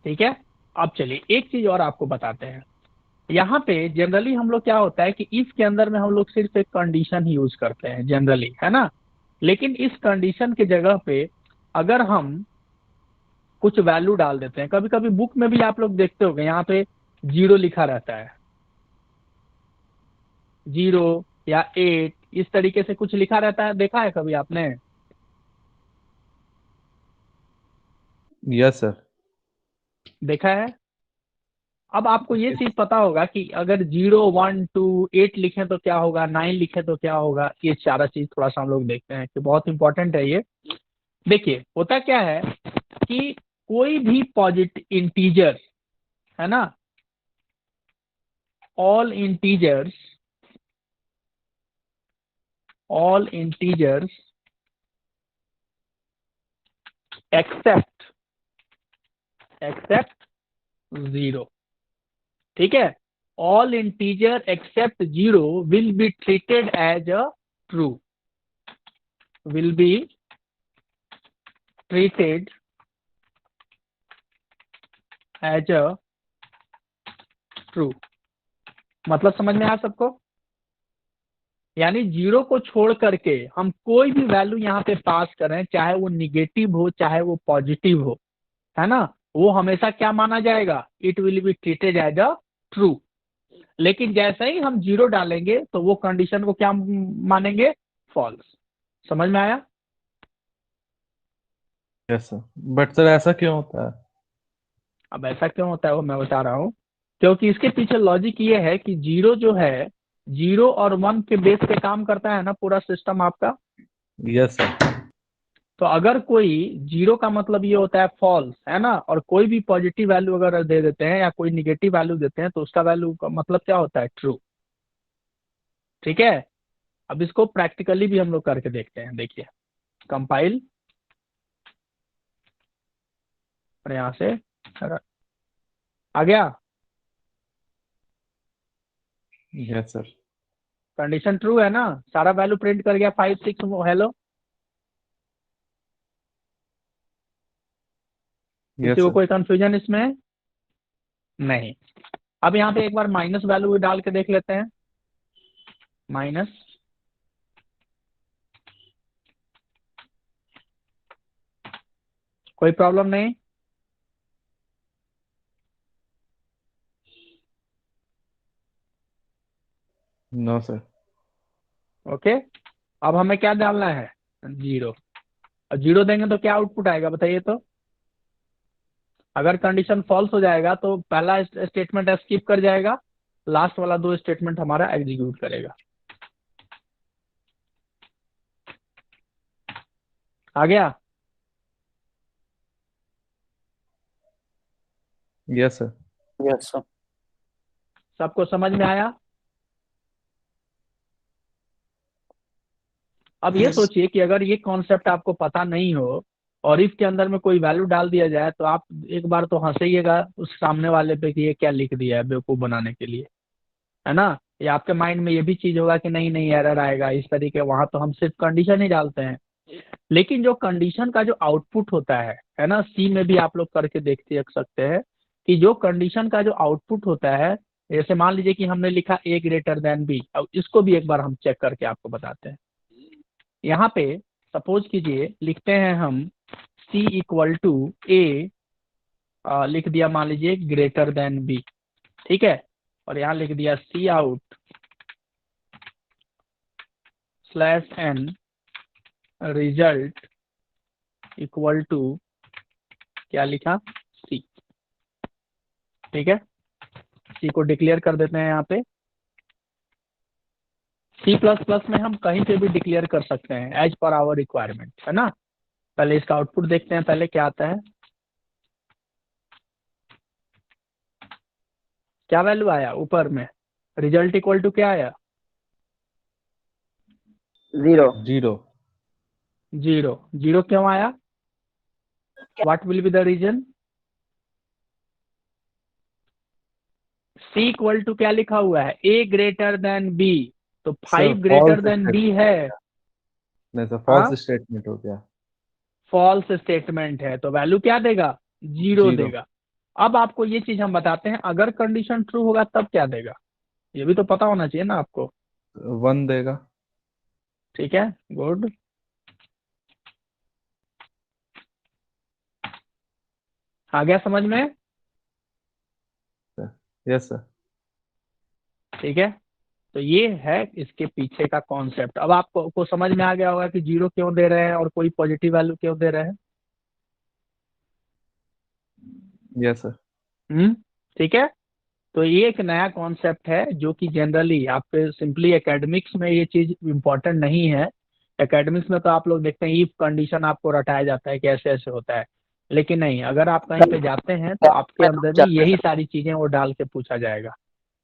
ठीक है। अब चलिए एक चीज और आपको बताते हैं। यहाँ पे जनरली हम लोग क्या होता है कि इफ के अंदर में हम लोग सिर्फ एक कंडीशन ही यूज करते हैं जनरली, है ना, लेकिन इस कंडीशन के जगह पे अगर हम कुछ वैल्यू डाल देते हैं, कभी कभी बुक में भी आप लोग देखते होंगे यहाँ पे 0 लिखा रहता है, 0 या 8 इस तरीके से कुछ लिखा रहता है, देखा है कभी आपने? Yes sir. देखा है। अब आपको ये चीज पता होगा कि अगर 0 1 2 8 लिखें तो क्या होगा, 9 लिखें तो क्या होगा, ये सारा चीज थोड़ा सा हम लोग देखते हैं कि बहुत इंपॉर्टेंट है ये। देखिए होता क्या है कि कोई भी पॉजिटिव इंटीजर, है ना, ऑल इंटीजर्स एक्सेप्ट 0, ठीक है, all integer except 0 will be treated as a true, will be treated as a true. मतलब समझ में आया सबको? यानी जीरो को छोड़ करके हम कोई भी वैल्यू यहाँ पे पास करें, चाहे वो निगेटिव हो चाहे वो पॉजिटिव हो, है ना, वो हमेशा क्या माना जाएगा, it will be treated as a true. लेकिन जैसे ही हम जीरो डालेंगे तो वो कंडीशन को क्या मानेंगे, फॉल्स। समझ में आया? यस सर, बट सर ऐसा क्यों होता है? अब ऐसा क्यों होता है वो मैं बता रहा हूँ, क्योंकि इसके पीछे लॉजिक ये है कि जीरो जो है, जीरो और वन के बेस पे काम करता है ना पूरा सिस्टम आपका। Yes sir. तो अगर कोई जीरो का मतलब ये होता है फॉल्स, है ना, और कोई भी पॉजिटिव वैल्यू अगर दे देते हैं या कोई निगेटिव वैल्यू देते हैं तो उसका वैल्यू का मतलब क्या होता है, ट्रू। ठीक है, अब इसको प्रैक्टिकली भी हम लोग करके देखते हैं। देखिए, कंपाइल, और यहां से आ गया, यस सर। कंडीशन ट्रू है ना, सारा वैल्यू प्रिंट कर गया 5 6, हेलो, यस किसी को सर। कोई कंफ्यूजन इसमें? नहीं। अब यहाँ पे एक बार माइनस वैल्यू भी डाल के देख लेते हैं, माइनस, कोई प्रॉब्लम नहीं। No sir. ओके, अब हमें क्या डालना है, जीरो। और जीरो देंगे तो क्या आउटपुट आएगा बताइए तो? अगर कंडीशन फॉल्स हो जाएगा तो पहला स्टेटमेंट स्किप कर जाएगा, लास्ट वाला दो स्टेटमेंट हमारा एग्जीक्यूट करेगा। आ गया? Yes sir. Yes sir. सबको समझ में आया? अब ये सोचिए कि अगर ये कॉन्सेप्ट आपको पता नहीं हो और इफ के अंदर में कोई वैल्यू डाल दिया जाए तो आप एक बार तो हंसइएगा उस सामने वाले पे कि ये क्या लिख दिया है बेवकूफ बनाने के लिए, है ना। या आपके माइंड में ये भी चीज होगा कि नहीं नहीं एरर आएगा इस तरीके, वहां तो हम सिर्फ कंडीशन ही डालते हैं। लेकिन जो कंडीशन का जो आउटपुट होता है ना, सी में भी आप लोग करके देख सकते हैं कि जो कंडीशन का जो आउटपुट होता है, जैसे मान लीजिए कि हमने लिखा ए ग्रेटर देन बी, अब इसको भी एक बार हम चेक करके आपको बताते हैं। यहाँ पे सपोज कीजिए लिखते हैं हम सी इक्वल टू ए, लिख दिया मान लीजिए ग्रेटर देन बी, ठीक है, और यहाँ लिख दिया cout slash N result equal to, क्या लिखा, सी। ठीक है, सी को डिक्लेयर कर देते हैं यहाँ पे। सी प्लस प्लस में हम कहीं पे भी डिक्लेयर कर सकते हैं एज पर आवर रिक्वायरमेंट, है ना। पहले इसका आउटपुट देखते हैं, पहले क्या आता है, क्या वैल्यू आया ऊपर में, रिजल्ट इक्वल टू क्या आया, जीरो। जीरो। जीरो। जीरो क्यों आया, what will be the reason? C equal to क्या लिखा हुआ है, ए ग्रेटर देन बी, तो sir 5 greater false than B statement है। हो गया। नहीं सर, हाँ, फॉल्स स्टेटमेंट हो गया। फॉल्स स्टेटमेंट है तो वैल्यू क्या देगा, जीरो जीरो। देगा। अब आपको ये चीज हम बताते हैं, अगर कंडीशन ट्रू होगा तब क्या देगा, ये भी तो पता होना चाहिए ना आपको। 1 देगा। ठीक है, गुड। आ गया समझ में? Yes sir. ठीक है, तो ये है इसके पीछे का कॉन्सेप्ट। अब आपको को समझ में आ गया होगा कि जीरो क्यों दे रहे हैं और कोई पॉजिटिव वैल्यू क्यों दे रहे हैं। Yes sir. ठीक है, तो ये एक नया कॉन्सेप्ट है जो कि जनरली आपके सिंपली एकेडमिक्स में ये चीज इम्पोर्टेंट नहीं है। एकेडमिक्स में तो आप लोग देखते हैं इफ कंडीशन आपको रटाया जाता है कि ऐसे ऐसे होता है, लेकिन नहीं, अगर आप कहीं पे जाते हैं तो आपके अंदर भी यही सारी चीजें वो डाल के पूछा जाएगा।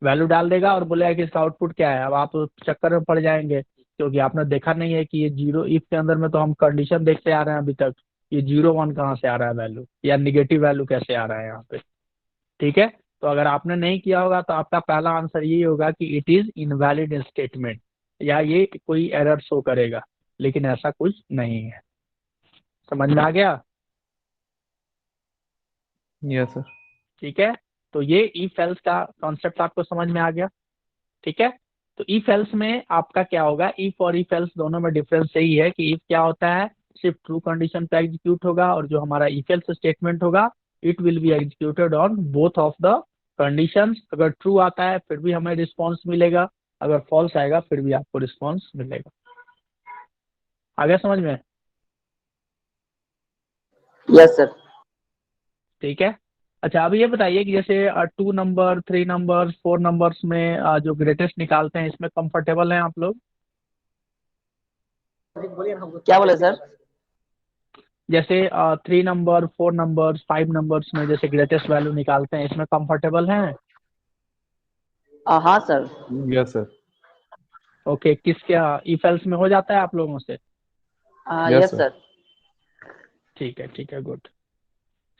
वैल्यू डाल देगा और बोलेगा कि इसका आउटपुट क्या है। अब आप चक्कर में पड़ जाएंगे क्योंकि आपने देखा नहीं है कि ये जीरो, इफ के अंदर में तो हम कंडीशन देखते आ रहे हैं अभी तक, ये 0 1 कहाँ से आ रहा है वैल्यू, या निगेटिव वैल्यू कैसे आ रहा है यहाँ पे। ठीक है, तो अगर आपने नहीं किया होगा तो आपका पहला आंसर यही होगा कि इट इज इनवैलिड स्टेटमेंट, या ये कोई एरर शो करेगा, लेकिन ऐसा कुछ नहीं है। समझ में आ गया? Yes sir. ठीक है, तो ये इफ एल्स का कॉन्सेप्ट आपको समझ में आ गया। ठीक है, तो इफ एल्स में आपका क्या होगा, इफ और इफ एल्स दोनों में डिफरेंस यही है कि इफ क्या होता है, सिर्फ ट्रू कंडीशन पे एग्जीक्यूट होगा, और जो हमारा इफ एल्स स्टेटमेंट होगा it will be executed on both of the conditions. अगर ट्रू आता है फिर भी हमें रिस्पॉन्स मिलेगा, अगर फॉल्स आएगा फिर भी आपको रिस्पॉन्स मिलेगा। आ गया समझ में? Yes sir. ठीक है। अच्छा अब ये बताइए कि जैसे 2 नंबर, 3 नंबर, 4 नंबर्स में जो ग्रेटेस्ट निकालते हैं, इसमें कंफर्टेबल हैं आप लोग? क्या बोले सर? जैसे 3 नंबर, 4 नंबर्स, 5 नंबर्स में जैसे ग्रेटेस्ट वैल्यू निकालते हैं, इसमें कंफर्टेबल हैं? हाँ सर। Yes sir. ओके, किस क्या इफ एल्स में हो जाता है आप लोगों से? Yes yes sir. सर। ठीक है, गुड।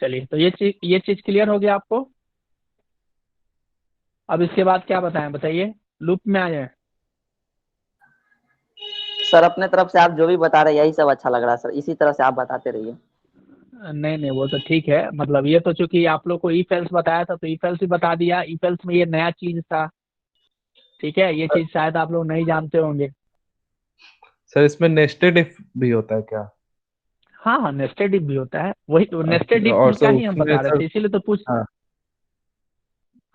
चलिए, तो ये चीज क्लियर हो गया आपको। अब इसके बाद क्या बताएं, बताइए, लूप में आ जाए। सर अपने तरफ से आप जो भी बता रहे हैं यही सब अच्छा लग रहा है सर, इसी तरह से आप बताते रहिए। नहीं वो तो ठीक है, मतलब ये तो चूंकि आप लोग को इफ एल्स बताया था तो इफ एल्स ही बता दिया। इफ एल्स में ये नया चीज था, ठीक है, ये चीज शायद आप लोग नहीं जानते होंगे। सर इसमें नेस्टेड इफ भी होता है क्या? हाँ, नेस्टेड इफ भी होता है, वही तो नेस्टेड इफ और सर का ही हम उसमें बता रहे सर, थे, इसीलिए तो पूछ। हाँ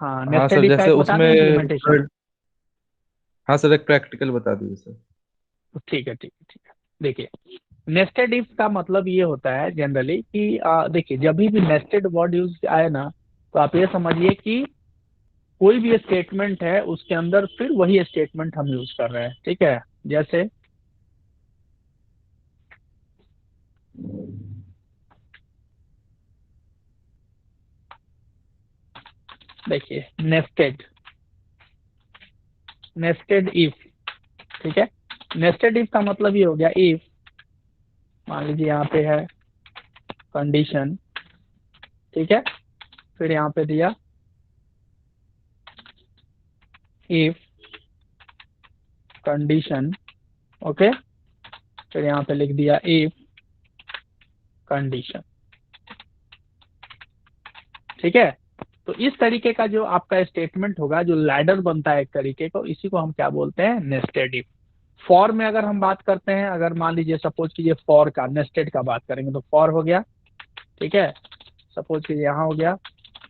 हाँ, हाँ नेस्टेड सर, इफ का जैसे एक बता दें उसमें इम्प्लीमेंटेशन। हाँ सर, एक प्रैक्टिकल बता दीजिए सर। ठीक है। देखिए, नेस्टेड इफ का मतलब ये होता है जनरली कि देखिए, जब भी नेस्टेड वर्ड यूज आए ना, तो आप ये समझिए कि कोई भी स्टेटमेंट है उसके अंदर फिर वही स्टेटमेंट हम यूज कर रहे हैं, ठीक है। जैसे देखिए, नेस्टेड इफ, ठीक है। नेस्टेड इफ का मतलब ये हो गया, इफ मान लीजिए यहाँ पे है कंडीशन, ठीक है, फिर यहाँ पे दिया इफ कंडीशन, ओके, फिर यहाँ पे लिख दिया इफ कंडीशन, ठीक है। तो इस तरीके का जो आपका स्टेटमेंट होगा, जो लैडर बनता है एक तरीके को, इसी को हम क्या बोलते हैं, नेस्टेड इफ। फॉर में अगर हम बात करते हैं, अगर मान लीजिए सपोज कीजिए फॉर का, नेस्टेड का बात करेंगे तो फॉर हो गया, ठीक है, सपोज कीजिए यहाँ हो गया,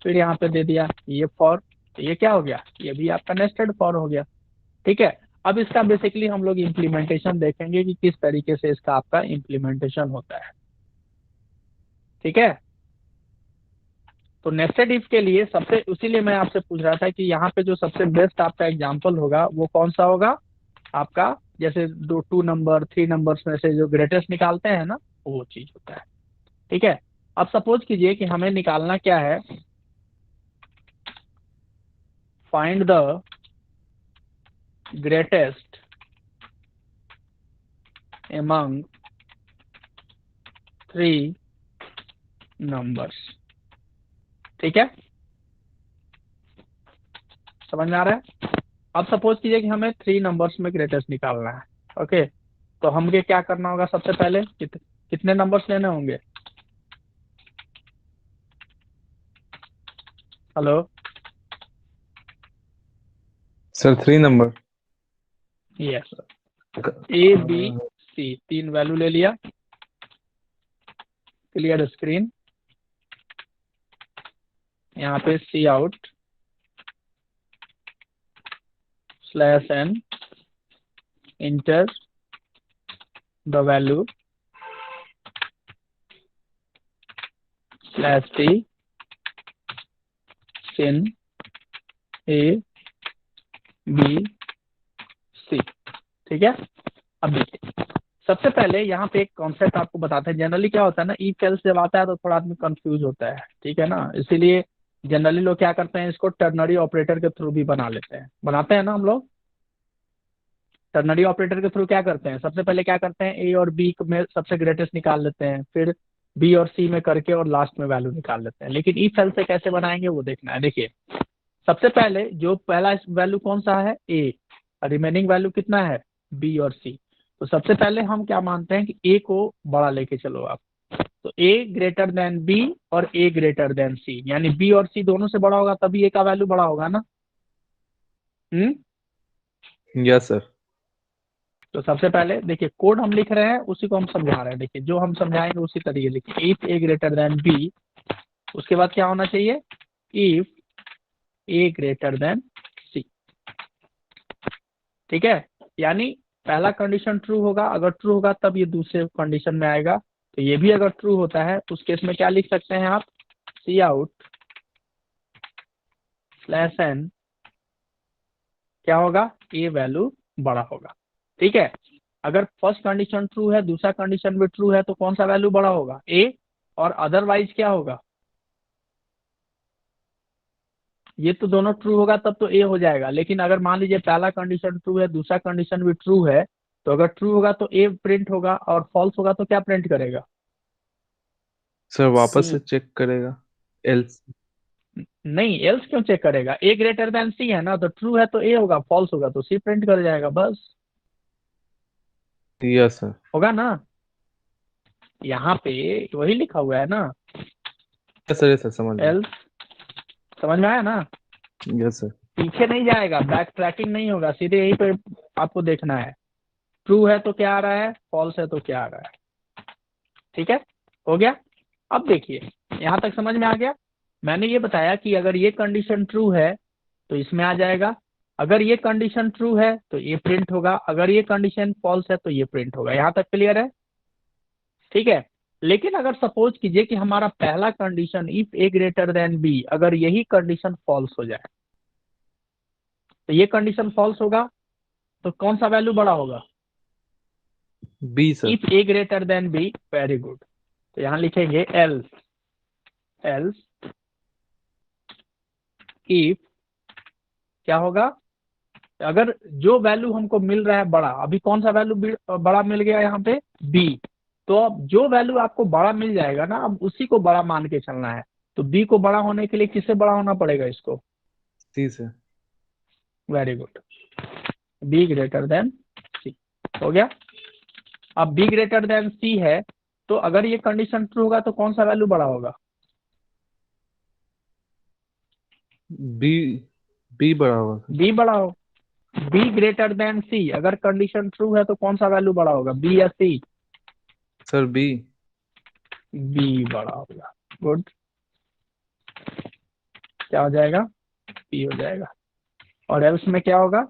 फिर यहाँ पे दे दिया ये फॉर, तो ये क्या हो गया, ये भी आपका नेस्टेड फॉर हो गया, ठीक है। अब इसका बेसिकली हम लोग इम्प्लीमेंटेशन देखेंगे कि किस तरीके से इसका आपका इम्प्लीमेंटेशन होता है, ठीक है। तो नेस्टेड इफ के लिए सबसे, इसीलिए मैं आपसे पूछ रहा था कि यहाँ पे जो सबसे बेस्ट आपका एग्जांपल होगा वो कौन सा होगा आपका, जैसे 2 नंबर, 3 नंबर्स में से जो ग्रेटेस्ट निकालते हैं ना, वो चीज होता है, ठीक है। अब सपोज कीजिए कि हमें निकालना क्या है, find the greatest among 3 numbers, ठीक है, समझ में आ रहा है। अब सपोज कीजिए कि हमें 3 नंबर्स में ग्रेटेस्ट निकालना है, ओके, तो हमें क्या करना होगा, सबसे पहले कितने नंबर्स लेने होंगे, hello sir 3 number. Yes, A B C 3 value ले लिया, क्लियर स्क्रीन, यहाँ पे cout slash N enter the value slash T cin A B C, ठीक है। अब देखिए, सबसे पहले यहाँ पे एक कॉन्सेप्ट आपको बताते हैं। जनरली क्या होता है ना, इफ एल्स जब आता है तो थोड़ा आदमी कंफ्यूज होता है, ठीक है ना, इसीलिए जनरली लोग क्या करते हैं, इसको टर्नरी ऑपरेटर के थ्रू भी बना लेते हैं, बनाते हैं ना हम लोग। टर्नरी ऑपरेटर के थ्रू क्या करते हैं, सबसे पहले क्या करते हैं, ए और बी में सबसे ग्रेटेस्ट निकाल लेते हैं, फिर बी और सी में करके और लास्ट में वैल्यू निकाल लेते हैं। लेकिन इफ एल्स से कैसे बनाएंगे वो देखना है। देखिए, सबसे पहले जो पहला वैल्यू कौन सा है, ए, रिमेनिंग वैल्यू कितना है, बी और सी। तो सबसे पहले हम क्या मानते हैं कि ए को बड़ा लेके चलो आप, तो ए ग्रेटर देन बी और ए ग्रेटर देन सी, यानी बी और सी दोनों से बड़ा होगा तभी ए का वैल्यू बड़ा होगा ना। Yes sir. तो सबसे पहले देखिए कोड हम लिख रहे हैं उसी को हम समझा रहे हैं। देखिए जो हम समझाएंगे उसी तरीके लिखिए, if A greater than B, उसके बाद क्या होना चाहिए, if A greater than C. ठीक है, यानी पहला कंडीशन ट्रू होगा, अगर ट्रू होगा तब ये दूसरे कंडीशन में आएगा। तो ये भी अगर ट्रू होता है उस केस में क्या लिख सकते हैं आप, सी आउट स्लैश एन, क्या होगा, ए वैल्यू बड़ा होगा। ठीक है, अगर फर्स्ट कंडीशन ट्रू है, दूसरा कंडीशन भी ट्रू है, तो कौन सा वैल्यू बड़ा होगा, ए, और अदरवाइज क्या होगा, ये तो दोनों ट्रू होगा तब तो ए हो जाएगा। लेकिन अगर मान लीजिए पहला कंडीशन ट्रू है, दूसरा कंडीशन भी ट्रू है, तो अगर ट्रू होगा तो ए प्रिंट होगा, और फॉल्स होगा तो क्या प्रिंट करेगा, सर वापस से सी। चेक करेगा, एल्स। नहीं, एल्स क्यों चेक करेगा, ए ग्रेटर देन सी है ना, तो ट्रू है तो ए होगा, फॉल्स होगा तो सी प्रिंट कर जाएगा, बस। Yes sir. होगा ना, यहाँ पे वही लिखा हुआ है ना, यस सर, यस सर, समझ गया। एल्स, समझ में आया ना। Yes sir. पीछे नहीं जाएगा, बैक ट्रैकिंग नहीं होगा, सीधे यहीं पे आपको देखना है, ट्रू है तो क्या आ रहा है, फॉल्स है तो क्या आ रहा है। ठीक है, हो गया। अब देखिए यहाँ तक समझ में आ गया। मैंने ये बताया कि अगर ये कंडीशन ट्रू है तो इसमें आ जाएगा, अगर ये कंडीशन ट्रू है तो ये प्रिंट होगा, अगर ये कंडीशन फॉल्स है तो ये प्रिंट होगा। यहाँ तक क्लियर है, ठीक है। लेकिन अगर सपोज कीजिए कि हमारा पहला condition if A greater than B, अगर यही कंडीशन फॉल्स हो जाए, तो ये कंडीशन फॉल्स होगा तो कौन सा वैल्यू बड़ा होगा, B sir. If A greater than B, very good. तो यहां लिखेंगे एल्स, एल्स इफ, क्या होगा, अगर जो वैल्यू हमको मिल रहा है बड़ा, अभी कौन सा वैल्यू बड़ा मिल गया यहाँ पे, बी, तो अब जो वैल्यू आपको बड़ा मिल जाएगा ना, अब उसी को बड़ा मान के चलना है। तो बी को बड़ा होने के लिए किससे बड़ा होना पड़ेगा इसको, C sir. Very good, B greater than C. हो गया। अब बी ग्रेटर देन सी है, तो अगर ये कंडीशन ट्रू होगा तो कौन सा वैल्यू बड़ा होगा, बी, बी बड़ा होगा। बी बड़ा हो, बी ग्रेटर देन सी, अगर कंडीशन ट्रू है तो कौन सा वैल्यू बड़ा होगा, बी या सी, सर बी। बी बड़ा होगा, गुड। क्या हो जाएगा, बी हो जाएगा। और एल्स में क्या होगा,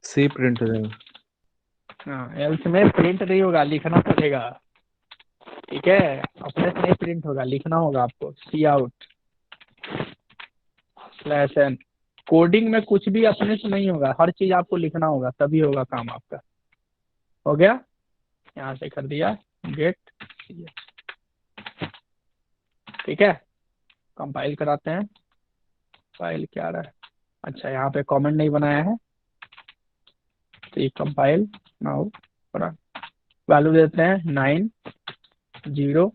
सी प्रिंट हो जाएगा। हाँ, एल्स में प्रिंट नहीं होगा, लिखना पड़ेगा। ठीक है, अपने से नहीं प्रिंट होगा, लिखना होगा आपको, cout slash N. Coding में कुछ भी अपने से नहीं होगा, हर चीज आपको लिखना होगा, तभी होगा काम आपका। हो गया, यहाँ से कर दिया गेट, ठीक है। कंपाइल कराते हैं, फाइल क्या आ रहा है, अच्छा यहाँ पे कमेंट नहीं बनाया है, तो ये कंपाइल नाउ, वैल्यू देते हैं 9 0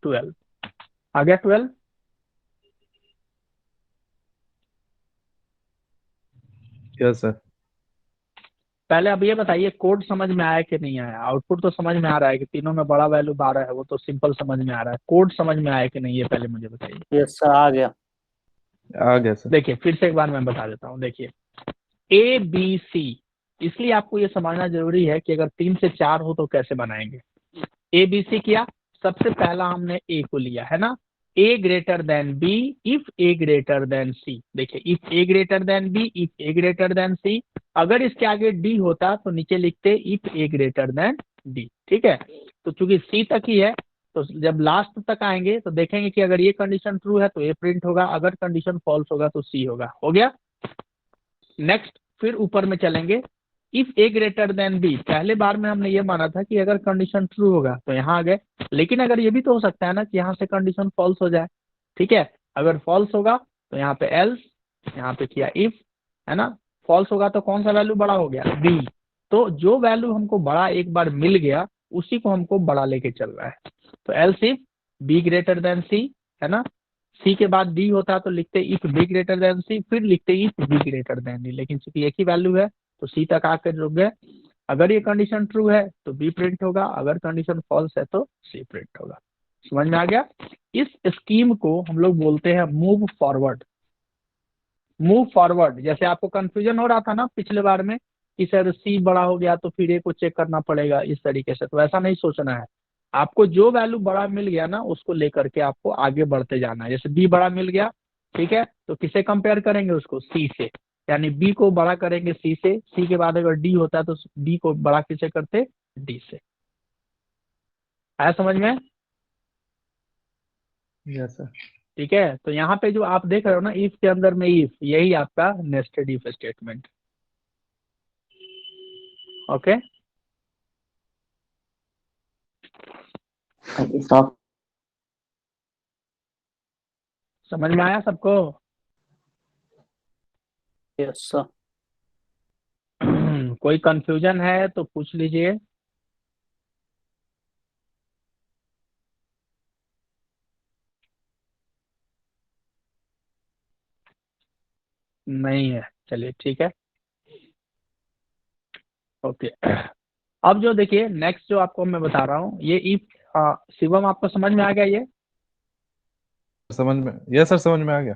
12, आ गया 12। Yes sir. पहले अब ये बताइए कोड समझ में आया कि नहीं आया, आउटपुट तो समझ में आ रहा है कि तीनों में बड़ा वैल्यू 12 है, वो तो सिंपल समझ में आ रहा है, कोड समझ में आया कि नहीं ये पहले मुझे बताइए। यस सर, आ गया। आ गया सर। देखिए फिर से एक बार मैं बता देता हूँ, देखिए ए बी सी, इसलिए आपको ये समझना जरूरी है कि अगर 3 से 4 हो तो कैसे बनाएंगे। ए बी सी किया, सबसे पहला हमने ए को लिया है ना, A greater than B if A greater than C. देखिए if A greater than B if A greater than C, अगर इसके आगे डी होता तो नीचे लिखते if A greater than D. ठीक है, तो चूंकि सी तक ही है, तो जब लास्ट तक आएंगे तो देखेंगे कि अगर ये कंडीशन ट्रू है तो ए प्रिंट होगा, अगर कंडीशन फॉल्स होगा तो सी होगा। हो गया, नेक्स्ट फिर ऊपर में चलेंगे, if A greater than B, पहले बार में हमने ये माना था कि अगर कंडीशन ट्रू होगा तो यहाँ आ गए, लेकिन अगर ये भी तो हो सकता है ना कि यहाँ से कंडीशन फॉल्स हो जाए। ठीक है, अगर फॉल्स होगा तो यहाँ पे एल्स, यहाँ पे किया इफ, है ना, फॉल्स होगा तो कौन सा वैल्यू बड़ा हो गया, बी। तो जो वैल्यू हमको बड़ा एक बार मिल गया उसी को हमको बड़ा लेके चल रहा है। तो else if B greater than C, है ना, सी के बाद डी होता तो लिखते if B greater than C, फिर लिखते if B greater than D, लेकिन चूंकि एक ही वैल्यू है तो सी तक आकर रुक गए। अगर ये कंडीशन ट्रू है तो बी प्रिंट होगा, अगर कंडीशन फॉल्स है तो सी प्रिंट होगा। समझ में आ गया। इस स्कीम को हम लोग बोलते हैं मूव फॉरवर्ड। Move forward. जैसे आपको कंफ्यूजन हो रहा था ना पिछले बार में कि सर सी बड़ा हो गया तो फिर ए को चेक करना पड़ेगा इस तरीके से, तो ऐसा नहीं सोचना है। आपको जो वैल्यू बड़ा मिल गया ना उसको लेकर के आपको आगे बढ़ते जाना है। जैसे बी बड़ा मिल गया, ठीक है, तो किसे कंपेयर करेंगे उसको, सी से, यानी बी को बड़ा करेंगे सी से, सी के बाद अगर डी होता है तो डी को बड़ा किसे करते, डी से। आया समझ में? Yes sir. ठीक है, तो यहाँ पे जो आप देख रहे हो ना इफ के अंदर में इफ, यही आपका nested if statement. Okay, soft समझ में आया सबको? Yes sir. कोई कंफ्यूजन है तो पूछ लीजिए। नहीं है, चलिए ठीक है। ओके, अब जो देखिए नेक्स्ट जो आपको मैं बता रहा हूँ ये इफ, शिवम आपको समझ में आ गया ये? समझ में, यस सर समझ में आ गया।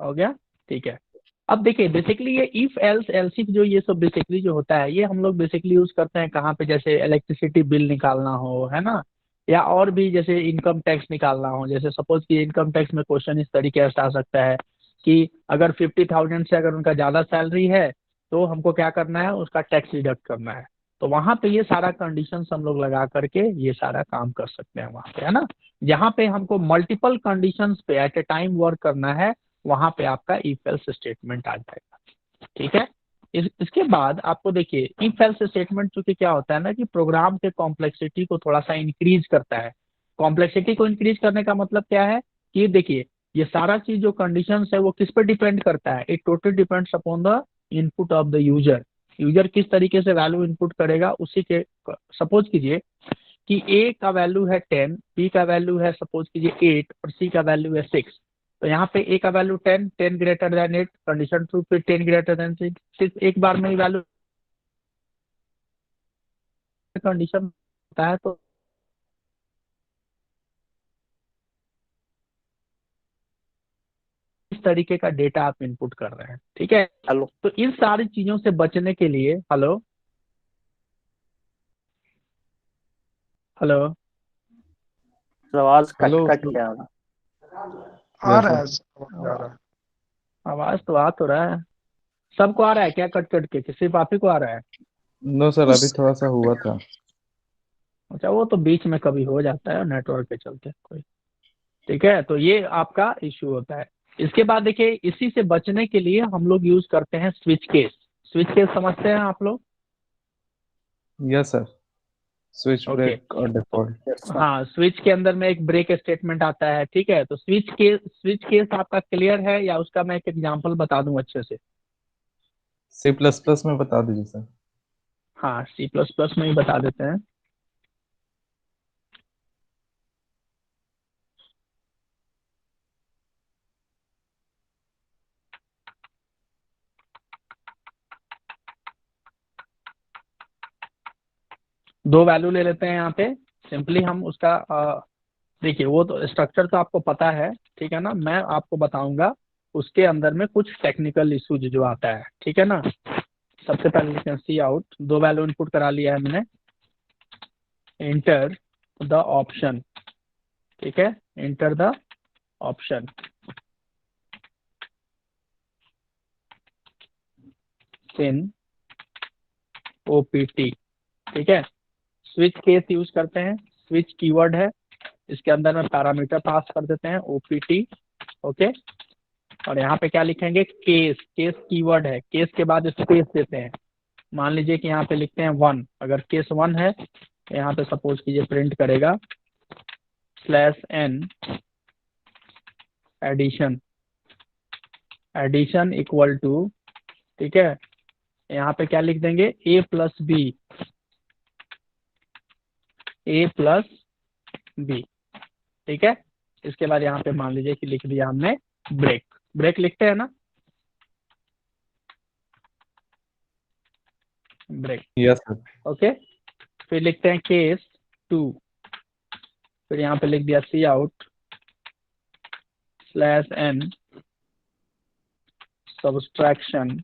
हो गया, ठीक है। अब देखिए बेसिकली ये इफ एल्स एल्सिफ जो ये सब बेसिकली जो होता है ये हम लोग बेसिकली यूज करते हैं कहाँ पे, जैसे इलेक्ट्रिसिटी बिल निकालना हो, है ना, या और भी जैसे इनकम टैक्स निकालना हो। जैसे सपोज कि इनकम टैक्स में क्वेश्चन इस तरीके से आ सकता है कि अगर 50,000 से अगर उनका ज्यादा सैलरी है तो हमको क्या करना है, उसका टैक्स डिडक्ट करना है। तो वहां पे ये सारा कंडीशंस हम लोग लगा करके ये सारा काम कर सकते हैं वहां पे, है ना। जहाँ पे हमको मल्टीपल कंडीशंस पे एट ए टाइम वर्क करना है वहां पे आपका इफ एल्स स्टेटमेंट आ जाएगा, ठीक है। इसके बाद आपको देखिए इफ एल्स स्टेटमेंट चूंकि क्या होता है ना कि प्रोग्राम के कॉम्प्लेक्सिटी को थोड़ा सा इंक्रीज करता है। कॉम्प्लेक्सिटी को इंक्रीज करने का मतलब क्या है कि देखिए ये सारा चीज जो कंडीशंस है वो किस पे डिपेंड करता है, it totally depends upon the input of the user. User किस तरीके से वैल्यू इनपुट करेगा उसी के, सपोज कीजिए कि ए का वैल्यू है 10, बी का वैल्यू है सपोज कीजिए 8 और सी का वैल्यू है 6। तो यहाँ पे ए का value 10, 10 greater than 8, condition true, फिर 10 ग्रेटर देन 6, सिर्फ एक बार में ही वैल्यू कंडीशन होता है। तो इस तरीके का डेटा आप इनपुट कर रहे हैं, ठीक है। हेलो तो इन सारी चीजों से बचने के लिए, हेलो हेलो, आवाज कट हेलो कट के आ रहा। आ यस रहा है सर। सर, आवाज आ रहा है। आवाज तो आ तो रहा है। सबको आ रहा है क्या कट कट के, कि सिर्फ आप ही को आ रहा है? नो सर, अभी उस थोड़ा सा हुआ था। अच्छा, वो तो बीच में कभी हो जाता है नेटवर्क के चलते कोई, ठीक है। तो ये आपका इश्यू होता है। इसके बाद देखिए इसी से बचने के लिए हम लोग यूज करते हैं स्विच केस। स्विच केस समझते हैं आप लोग? Yes sir, switch okay, break और डिफॉल्ट। Yes sir. हाँ स्विच के अंदर में एक ब्रेक स्टेटमेंट आता है, ठीक है। तो स्विच केस आपका क्लियर है या उसका मैं एक एग्जांपल बता दूं अच्छे से? सी प्लस प्लस में बता दीजिए सर। हाँ सी प्लस प्लस में ही बता देते हैं। दो वैल्यू ले लेते हैं यहाँ पे, सिंपली हम उसका देखिए वो तो स्ट्रक्चर तो आपको पता है, ठीक है ना। मैं आपको बताऊंगा उसके अंदर में कुछ टेक्निकल इशूज जो आता है, ठीक है ना। सबसे पहले लिखते हैं सी आउट, दो वैल्यू इनपुट करा लिया है मैंने, इंटर द ऑप्शन, ठीक है, enter the option in OPT, ठीक है। स्विच केस यूज करते हैं, स्विच कीवर्ड है, इसके अंदर में पैरामीटर पास कर देते हैं ओपीटी, ओके। और यहाँ पे क्या लिखेंगे, केस, केस कीवर्ड है, केस के बाद स्पेस देते हैं। मान लीजिए कि यहाँ पे लिखते हैं 1, अगर केस 1 है तो यहाँ पे सपोज कीजिए प्रिंट करेगा /n addition, addition equal to, ठीक है, यहाँ पे क्या लिख देंगे a plus B, a plus B, ठीक है। इसके बाद यहाँ पे मान लीजिए कि लिख दिया हमने ब्रेक, ब्रेक लिखते हैं ना, ब्रेक, यस सर। ओके। फिर लिखते हैं केस 2, फिर यहाँ पे लिख दिया cout /n subtraction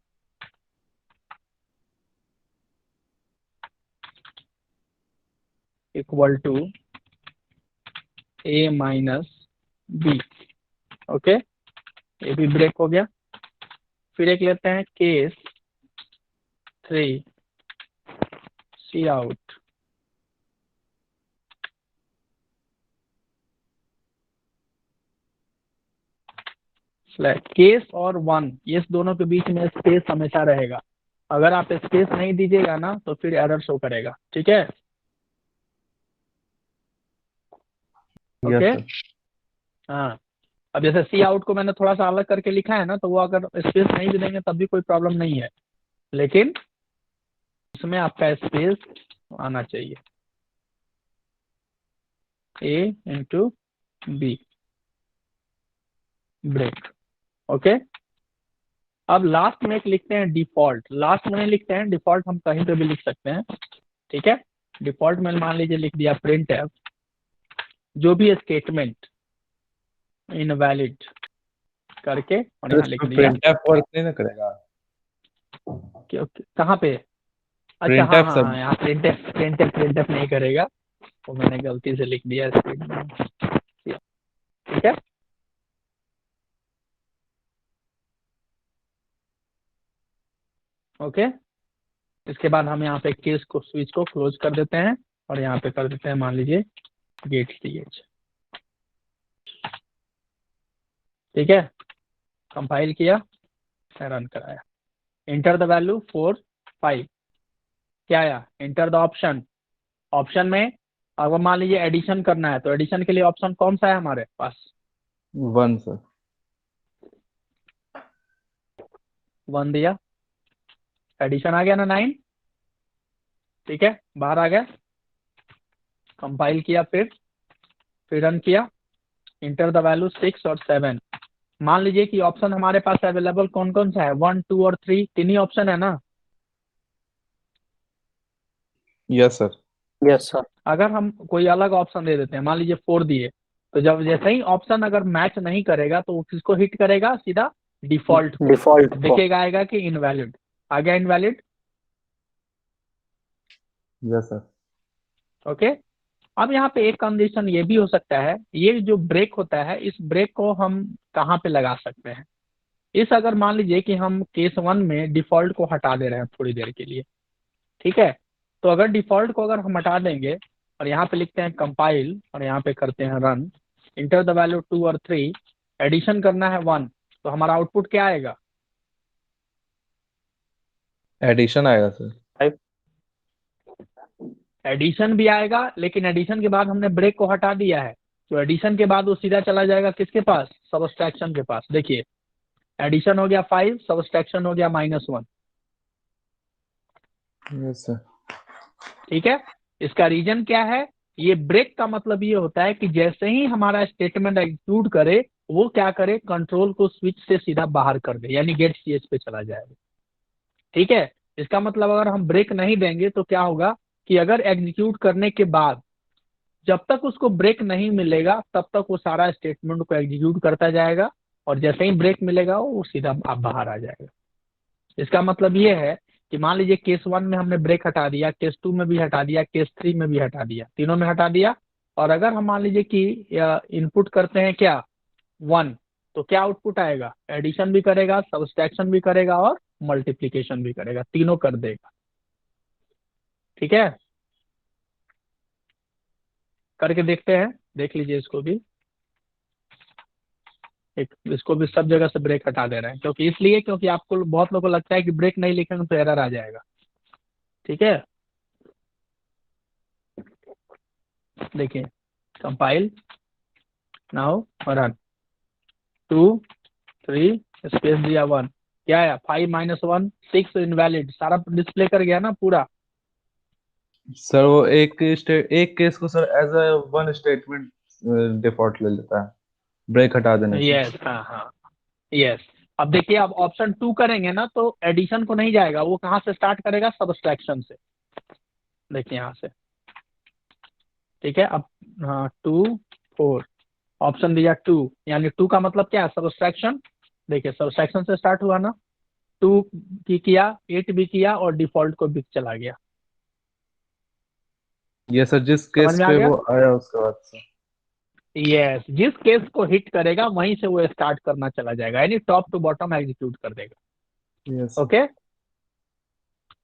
equal to A minus B. Okay, ये भी ब्रेक हो गया। फिर एक लेते हैं केस 3 सी आउट। केस और 1 ये दोनों के बीच में स्पेस हमेशा रहेगा। अगर आप स्पेस नहीं दीजिएगा ना तो फिर एरर शो करेगा। ठीक है, ओके। Yes sir. हाँ, अब जैसे सी आउट को मैंने थोड़ा सा अलग करके लिखा है ना, तो वो अगर स्पेस नहीं भी देंगे तब भी कोई प्रॉब्लम नहीं है, लेकिन इसमें आपका स्पेस आना चाहिए। ए इंटू बी ब्रेक। ओके, अब लास्ट में एक लिखते हैं डिफॉल्ट। लास्ट में नहीं लिखते हैं, डिफॉल्ट हम कहीं पे भी लिख सकते हैं। ठीक है, डिफॉल्ट में मान लीजिए लिख दिया प्रिंट एफ, जो भी स्टेटमेंट इनवैलिड करके और यहाँ लिख दिया। प्रिंटफ वर्क नहीं ना करेगा? कहाँ पे? अच्छा, हाँ printf हाँ सब हाँ, यहाँ प्रिंटफ नहीं करेगा, वो मैंने गलती से लिख दिया स्टेटमेंट। ठीक है, ओके। इसके बाद हम यहाँ पे केस को स्विच को क्लोज कर देते हैं और यहाँ पे कर देते हैं मान लीजिए गेट ch। ठीक है, कंपाइल किया, रन कराया, इंटर द वैल्यू 4 5। क्या आया? Enter the option. ऑप्शन में अगर मान लीजिए एडिशन करना है तो एडिशन के लिए ऑप्शन कौन सा है हमारे पास? 1 सर। 1 दिया, एडिशन आ गया ना 9। ठीक है, बाहर आ गया, कंपाइल किया, फिर रन किया, इंटर द वैल्यू 6 और 7। मान लीजिए कि ऑप्शन हमारे पास अवेलेबल कौन कौन सा है? 1 2 और 3, तीन ही ऑप्शन है ना? Yes sir. Yes sir. अगर हम कोई अलग ऑप्शन दे देते हैं, मान लीजिए 4 दिए, तो जब जैसे ही ऑप्शन अगर मैच नहीं करेगा तो वो किसको हिट करेगा? सीधा डिफॉल्ट को। डिफॉल्ट दिखेगा आएगा कि इनवैलिड, आ गया इनवैलिड। Yes sir. ओके, अब यहाँ पे एक कंडीशन ये भी हो सकता है, ये जो ब्रेक होता है इस ब्रेक को हम कहाँ पे लगा सकते हैं? इस अगर मान लीजिए कि हम केस 1 में डिफॉल्ट को हटा दे रहे हैं थोड़ी देर के लिए। ठीक है, तो अगर डिफॉल्ट को अगर हम हटा देंगे और यहाँ पे लिखते हैं कंपाइल और यहाँ पे करते हैं रन, इंटर द वैल्यू 2 और 3, एडिशन करना है 1, तो हमारा आउटपुट क्या आएगा? एडिशन आएगा सर। एडिशन भी आएगा, लेकिन एडिशन के बाद हमने ब्रेक को हटा दिया है, तो एडिशन के बाद वो सीधा चला जाएगा किसके पास? सब्सट्रैक्शन के पास। देखिए, एडिशन हो गया 5, सब्सट्रैक्शन हो गया -1। Yes sir. ठीक है, इसका रीजन क्या है? ये ब्रेक का मतलब ये होता है कि जैसे ही हमारा स्टेटमेंट एग्जीक्यूट करे, वो क्या करे? कंट्रोल को स्विच से सीधा बाहर कर दे, यानी गेट ch पे चला जाएगा। ठीक है, इसका मतलब अगर हम ब्रेक नहीं देंगे तो क्या होगा कि अगर एग्जीक्यूट करने के बाद जब तक उसको ब्रेक नहीं मिलेगा तब तक वो सारा स्टेटमेंट को एग्जीक्यूट करता जाएगा, और जैसे ही ब्रेक मिलेगा वो सीधा आप बाहर आ जाएगा। इसका मतलब ये है कि मान लीजिए केस 1 में हमने ब्रेक हटा दिया, केस 2 में भी हटा दिया, केस 3 में भी हटा दिया, तीनों में हटा दिया, और अगर हम मान लीजिए कि इनपुट करते हैं क्या 1, तो क्या आउटपुट आएगा? एडिशन भी करेगा, सब्सट्रैक्शन भी करेगा और मल्टीप्लीकेशन भी करेगा, तीनों कर देगा। ठीक है, करके देखते हैं, देख लीजिए इसको भी। इसको भी सब जगह से ब्रेक हटा दे रहे हैं, क्योंकि इसलिए क्योंकि आपको बहुत लोगों को लगता है कि ब्रेक नहीं लिखेंगे तो एरर आ जाएगा। ठीक है, देखिए, कंपाइल नाउ रन, 2 3 स्पेस दिया 1, क्या आया? 5 -1 6, इनवैलिड, सारा डिस्प्ले कर गया ना पूरा। सर वो एक केस को sir as a one statement default ले लेता है ब्रेक हटा देने से। यस, हाँ हाँ, यस। अब देखिए, अब ऑप्शन 2 करेंगे ना तो एडिशन को नहीं जाएगा, वो कहाँ से स्टार्ट करेगा? सब्सट्रैक्शन से। देखिए यहाँ से। ठीक है, अब हाँ 2 4 ऑप्शन दिया 2, यानी 2 का मतलब क्या है? सब्सट्रैक्शन। देखिए सब्ट्रैक्शन से स्टार्ट हुआ ना, 2 की किया, 8 भी किया और डिफॉल्ट को भी चला गया। ये सर जिस समझ केस में आ पे गया? वो आया उसके बाद से। यस, जिस केस को हिट करेगा वहीं से वो स्टार्ट करना चला जाएगा, यानी टॉप टू बॉटम एग्जीक्यूट कर देगा। यस ओके,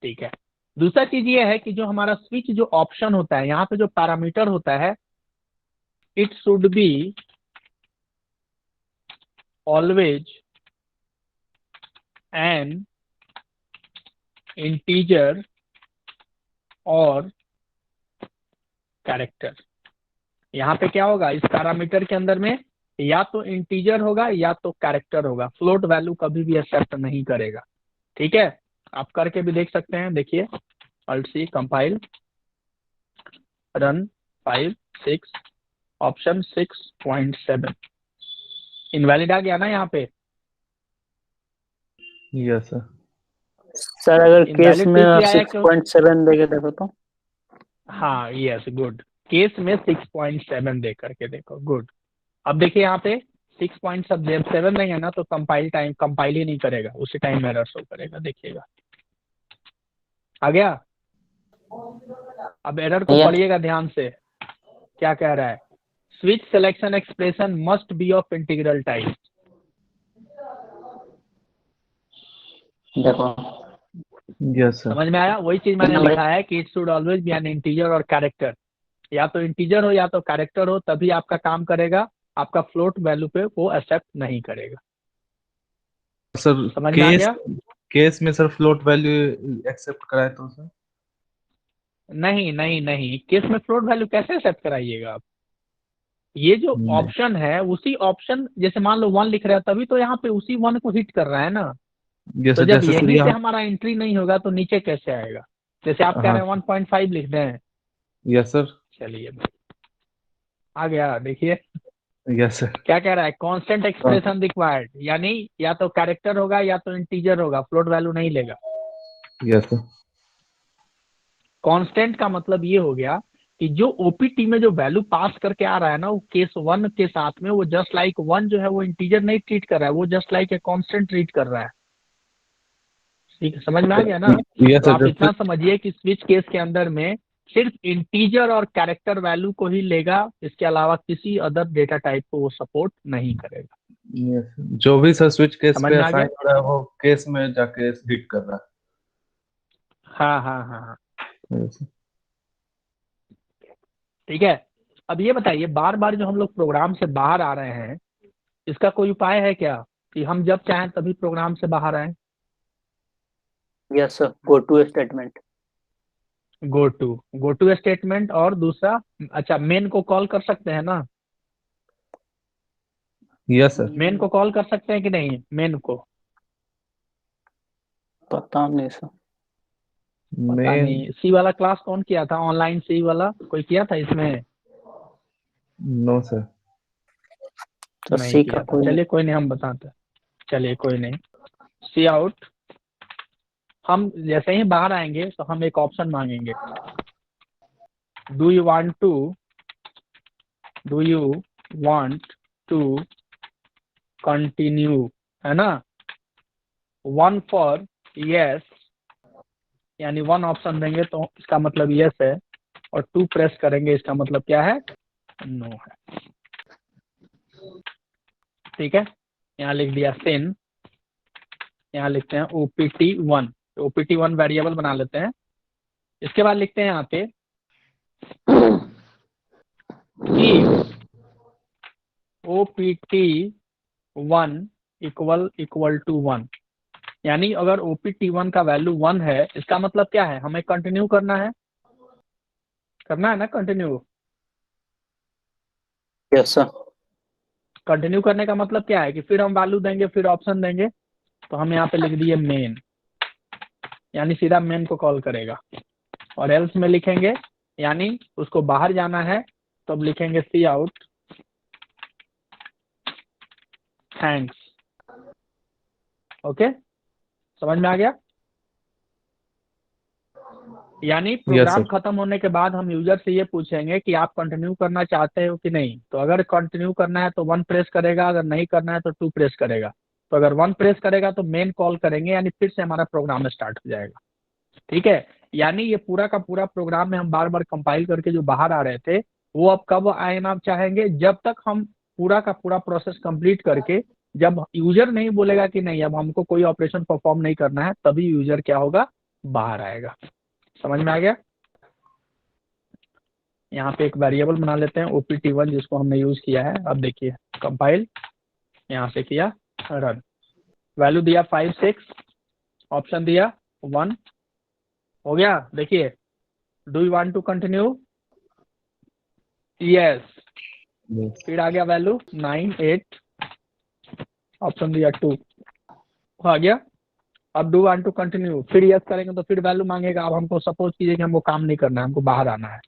ठीक है। दूसरा चीज ये है कि जो हमारा स्विच जो ऑप्शन होता है, यहाँ पे जो पैरामीटर होता है, it should be always an integer और कैरेक्टर। यहाँ पे क्या होगा, इस पैरामीटर के अंदर में या तो इंटीजर होगा या तो कैरेक्टर होगा, फ्लोट वैल्यू कभी भी एक्सेप्ट नहीं करेगा। ठीक है, आप करके भी देख सकते हैं। देखिए alt C, compile, run 5 6, option 6.7, invalid आ गया ना यहाँ पे। Yes sir. सर अगर केस इनवैलिड में तो आप इसलिए आया क्यों? 6.7 देके देखो तो। हाँ यस, गुड। केस में 6.7 दे करके देखो, गुड। अब देखिए यहाँ पे 6.7 नहीं है ना, तो कंपाइल ही नहीं करेगा, उसी टाइम एरर शो करेगा। देखिएगा आ गया। अब एरर को Yes. पढ़िएगा ध्यान से, क्या कह रहा है, switch selection expression must be of integral type. देखो यस सर। समझ में आया? वही चीज मैंने लिखा है कि it should always be N integer और कैरेक्टर, या तो इंटीजर हो या तो कैरेक्टर हो, तभी आपका काम करेगा। आपका फ्लोट वैल्यू पे वो एक्सेप्ट नहीं करेगा। सर समझ में आ केस गया? केस में सर फ्लोट वैल्यू एक्सेप्ट कराए तो सर। नहीं नहीं नहीं, केस में फ्लोट वैल्यू कैसे एक्सेप्ट कराइएगा आप? ये जो नहीं। ऑप्शन है, उसी ऑप्शन, जैसे मान लो 1 लिख रहा है, तभी तो यहाँ पे उसी 1 को हिट कर रहा है ना। यस तो सर, जब जैसे सर यहीं से यहाँ। हमारा एंट्री नहीं होगा तो नीचे कैसे आएगा? जैसे आप कह हाँ रहे हैं 1.5 लिख दें। Yes sir. चलिए आ गया, देखिए यस सर। क्या कह रहा है, कांस्टेंट एक्सप्रेशन रिक्वायर्ड, यानी या तो कैरेक्टर होगा या तो इंटीजर होगा, फ्लोट वैल्यू नहीं लेगा। Yes sir. कांस्टेंट का मतलब ये हो गया कि जो ओपीटी में जो वैल्यू पास करके आ रहा है ना, वो केस 1 के साथ में वो जस्ट लाइक 1 जो है वो इंटीजर नहीं ट्रीट कर रहा है, वो just like a constant treat कर रहा है। ठीक है, समझ में आ गया ना? यस तो सर, आप इतना समझिए कि स्विच केस के अंदर में सिर्फ इंटीजर और कैरेक्टर वैल्यू को ही लेगा, इसके अलावा किसी अदर डेटा टाइप को वो सपोर्ट नहीं करेगा। यस जो भी सर स्विच केस समझ पे में आ गया? असाइन हो रहा है वो केस में जाके हिट कर रहा हाँ हाँ हाँ हाँ, है। Yes sir. ठीक है। अब ये बताइए, बार बार जो हम लोग प्रोग्राम से बाहर आ रहे हैं, इसका कोई उपाय है क्या कि हम जब चाहें तभी प्रोग्राम से बाहर आए? Yes sir, go to statement. Go to statement, और दूसरा, अच्छा मेन को कॉल कर सकते हैं ना? Yes sir. मेन को कॉल कर सकते हैं कि नहीं? मेन को पता नहीं सर। पता मेन। नहीं। सी वाला क्लास कौन किया था? ऑनलाइन सी वाला कोई किया था इसमें? No sir. तो नहीं सी किया का था। कोई चलिए कोई नहीं, हम बताते हैं। चलिए कोई नहीं। सी आउट, हम जैसे ही बाहर आएंगे तो हम एक ऑप्शन मांगेंगे, do you want to continue, है ना? 1 फॉर यस, यानी 1 ऑप्शन देंगे तो इसका मतलब यस है, और 2 प्रेस करेंगे इसका मतलब क्या है? नो है। ठीक है, यहाँ लिख दिया सिन, यहाँ लिखते हैं opt1, opt1 वेरिएबल बना लेते हैं। इसके बाद लिखते हैं यहाँ पे if opt1 इक्वल टू 1, यानी अगर opt1 का वैल्यू 1 है, इसका मतलब क्या है, हमें कंटिन्यू करना है ना कंटिन्यू। Yes sir. कंटिन्यू करने का मतलब क्या है कि फिर हम वैल्यू देंगे, फिर ऑप्शन देंगे। तो हम यहाँ पे लिख दिए मेन, यानी सीधा मेन को कॉल करेगा। और एल्स में लिखेंगे, यानी उसको बाहर जाना है, तो अब लिखेंगे सी आउट थैंक्स। ओके, समझ में आ गया? यानी प्रोग्राम सर। खत्म होने के बाद हम यूजर से ये पूछेंगे कि आप कंटिन्यू करना चाहते हो कि नहीं। तो अगर कंटिन्यू करना है तो 1 प्रेस करेगा, अगर नहीं करना है तो 2 प्रेस करेगा। तो अगर 1 प्रेस करेगा तो मेन कॉल करेंगे, यानी फिर से हमारा प्रोग्राम स्टार्ट हो जाएगा। ठीक है, यानी ये पूरा का पूरा प्रोग्राम में हम बार बार कंपाइल करके जो बाहर आ रहे थे वो अब कब आना आप चाहेंगे, जब तक हम पूरा का पूरा प्रोसेस कंप्लीट करके, जब यूजर नहीं बोलेगा कि नहीं अब हमको कोई ऑपरेशन परफॉर्म नहीं करना है, तभी यूजर क्या होगा, बाहर आएगा। समझ में आ गया। यहाँ पे एक वेरिएबल बना लेते हैं opt1 जिसको हमने यूज किया है। अब देखिए कंपाइल यहाँ से किया, रन, वैल्यू दिया 5 6, ऑप्शन दिया 1, हो गया। देखिए do you want to continue, yes, फिर आ गया वैल्यू 9 8, ऑप्शन दिया 2, आ गया। अब डू वांट टू कंटिन्यू, फिर यस करेंगे तो फिर वैल्यू मांगेगा। अब हमको सपोज कीजिए कि हमको काम नहीं करना है, हमको बाहर आना है,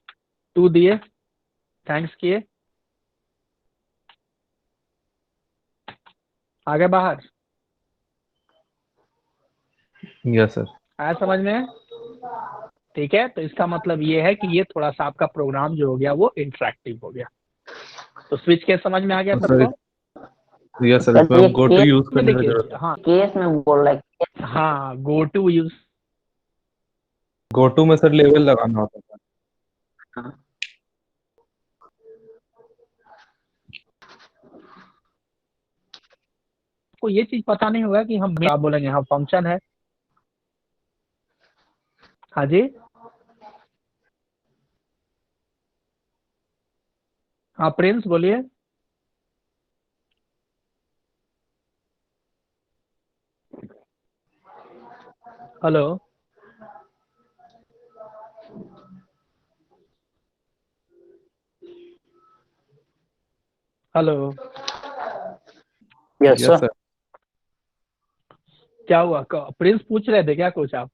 2 दिए, थैंक्स किए, आ गए बाहर। Yes sir. आया समझ में। ठीक है, तो इसका मतलब ये है कि ये थोड़ा सा आपका प्रोग्राम जो हो गया वो इंटरेक्टिव हो गया। तो स्विच केस समझ में आ गया सर सबको। यस सर, सर इसमें ये हम गो टू केस यूज में करने का देखिए, जरूरत है। हाँ केस में बोल रहा है। हाँ, go to use, go to में सर लेवल लगाना होता है। हाँ। को ये चीज पता नहीं होगा कि हम क्या बोलेंगे, हाँ फंक्शन है। हाँ जी, हाँ प्रिंस बोलिए। Hello, hello, yes yes sir. Sir. क्या हुआ, प्रिंस पूछ रहे थे क्या कुछ आप।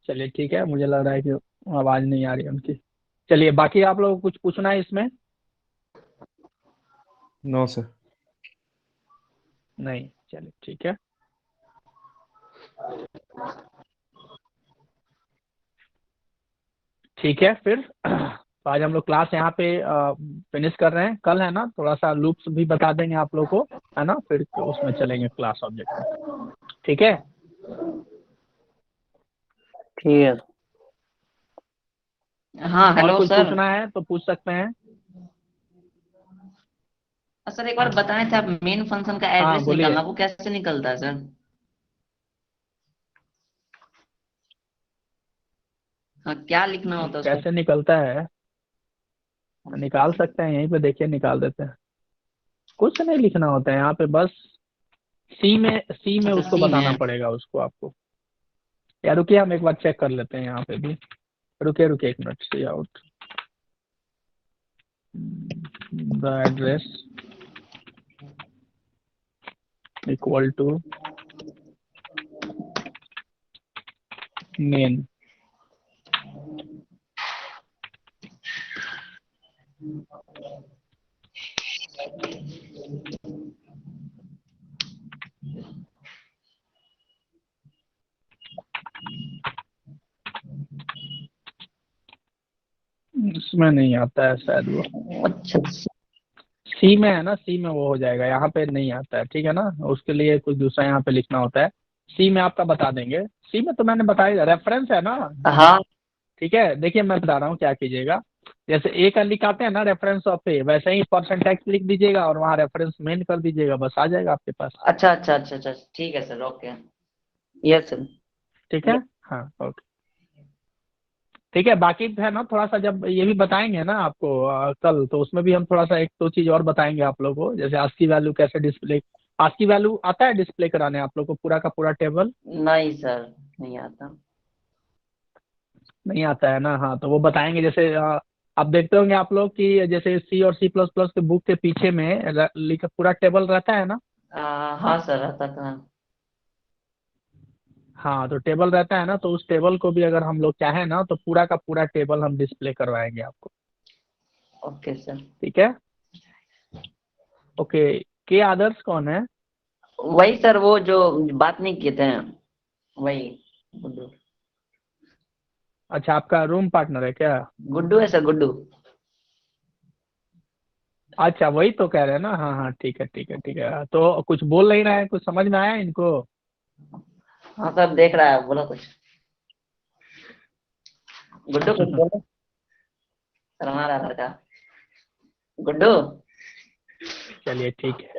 चलिए ठीक है, मुझे लग रहा है कि आवाज नहीं आ रही है उनकी। चलिए बाकी आप लोगों को कुछ पूछना है इसमें। No sir. नहीं, चलिए ठीक है। ठीक है फिर तो आज हम लोग क्लास यहाँ पे फिनिश कर रहे हैं। कल है ना थोड़ा सा लूप्स भी बता देंगे आप लोग को, है ना, फिर उसमें चलेंगे क्लास ऑब्जेक्ट में। ठीक है, ठीक है। हाँ और हेलो कुछ सर। पूछना है तो पूछ सकते हैं। सर एक बार बताए थे आप, मेन फंक्शन का हाँ एड्रेस बोलिए, निकालना, वो कैसे निकलता है सर? हाँ, क्या लिखना होता है उसको? कैसे निकलता है, निकाल सकते हैं, यहीं पे देखिए निकाल देते हैं। कुछ नहीं लिखना होता है यहाँ पे, बस सी में अच्छा उसको सी बताना में। पड़ेगा उसको आपको। या रुकिए हम एक बार चेक कर लेते हैं यहाँ पे भी। रुकिए रुकिए एक minute, C out the address equal to main. इसमें नहीं आता है शायद वो, अच्छा सी में है ना, सी में वो हो जाएगा, यहाँ पे नहीं आता है। ठीक है ना, उसके लिए कुछ दूसरा यहाँ पे लिखना होता है। सी में आपका बता देंगे, सी में तो मैंने बताया, रेफरेंस है ना। हाँ। ठीक है, देखिए मैं बता रहा हूँ क्या कीजिएगा। जैसे ए का लिखाते हैं ना रेफरेंस ऑफ ए, वैसे ही % लिख दीजिएगा और वहाँ रेफरेंस मेन कर दीजिएगा, बस आ जाएगा आपके पास। अच्छा अच्छा अच्छा अच्छा, ठीक है सर, ओके। Yes sir. ठीक है, हाँ ओके। ठीक है, बाकी है ना थोड़ा सा जब ये भी बताएंगे ना आपको कल, तो उसमें भी हम थोड़ा सा एक दो चीज और बताएंगे आप लोगों को, जैसे ASCII वैल्यू कैसे डिस्प्ले, ASCII वैल्यू आता है डिस्प्ले कराने आप लोग को पूरा का पूरा टेबल। नहीं सर, नहीं आता। नहीं आता है ना, हाँ तो वो बताएंगे। जैसे आप देखते होंगे आप लोग कि जैसे C और C++ के बुक के पीछे में लिखा पूरा टेबल रहता है ना। हाँ सर, आता था। हाँ तो टेबल रहता है ना, तो उस टेबल को भी अगर हम लोग चाहें ना तो पूरा का पूरा टेबल हम डिस्प्ले करवाएंगे आपको। Okay sir. ठीक है, ओके। के आदर्श कौन है। वही सर, वो जो बात नहीं किए थे, वही गुड्डू। अच्छा, आपका रूम पार्टनर है क्या। गुड्डू है सर, गुड्डू। अच्छा वही तो कह रहे हैं ना। हाँ हाँ ठीक है ठीक है ठीक है। तो कुछ बोल नहीं रहा है, कुछ समझ में आया इनको? हाँ सर देख रहा है, बोलो कुछ। गुड्डू कुछ बोलो। शर्मा रहा लड़का। गुड्डू। चलिए ठीक है।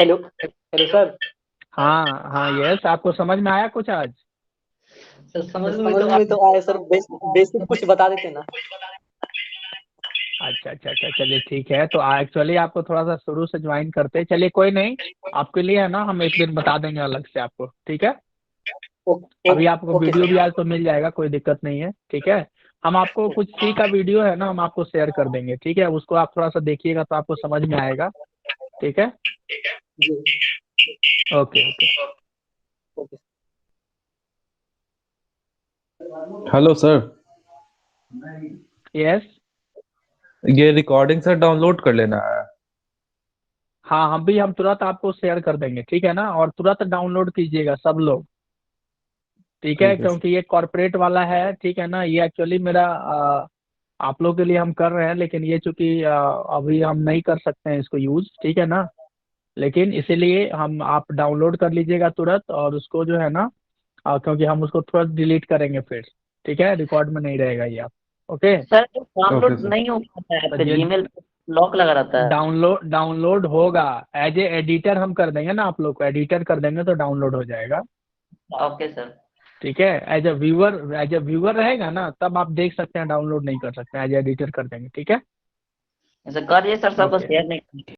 Hello hello sir. हाँ हाँ यस, आपको समझ में आया कुछ आज? सर समझ में तो आया सर, बेसिक कुछ बता देते ना। अच्छा अच्छा अच्छा, चलिए ठीक है। तो एक्चुअली आपको थोड़ा सा शुरू से ज्वाइन करते हैं, चलिए कोई नहीं, आपके लिए है ना हम एक दिन बता देंगे अलग से आपको, ठीक है? अभी आपको ओके वीडियो सर। भी आज तो मिल जाएगा, कोई दिक्कत नहीं है, ठीक है? हम आपको कुछ सी का वीडियो है ना, हम आपको शेयर कर देंगे, ठीक है? उसको आप थोड़ा सा देखिएगा तो आपको समझ में आएगा, ठीक है? जी okay okay. Okay. Hello sir, yes. ये रिकॉर्डिंग सर डाउनलोड कर लेना है। हाँ हम तुरंत आपको शेयर कर देंगे, ठीक है ना? और तुरंत डाउनलोड कीजिएगा सब लोग, ठीक है? ठीक है सर। क्योंकि ये कॉर्पोरेट वाला है, ठीक है ना? ये एक्चुअली मेरा आप लोग के लिए हम कर रहे हैं, लेकिन ये चूंकि अभी हम नहीं कर सकते हैं इसको यूज, ठीक है ना? लेकिन इसीलिए हम आप डाउनलोड कर लीजिएगा तुरंत, और उसको जो है ना क्योंकि हम उसको तुरंत डिलीट करेंगे फिर, ठीक है? रिकॉर्ड में नहीं रहेगा ये आप। Okay. Sir okay download sir. नहीं हो पाता है तो पे, ये जीमेल लॉक लगा रहता है। डाउनलोड होगा, एज ए एडिटर हम कर देंगे ना, आप लोग को एडिटर कर देंगे तो डाउनलोड हो जाएगा, ओके सर। ठीक है? एज ए व्यूअर रहेगा ना, तब आप देख सकते हैं, डाउनलोड नहीं कर सकते हैं, एज ए एडिटर कर देंगे, ठीक है? ऐसा करिए सर, सबको ओके। शेयर नहीं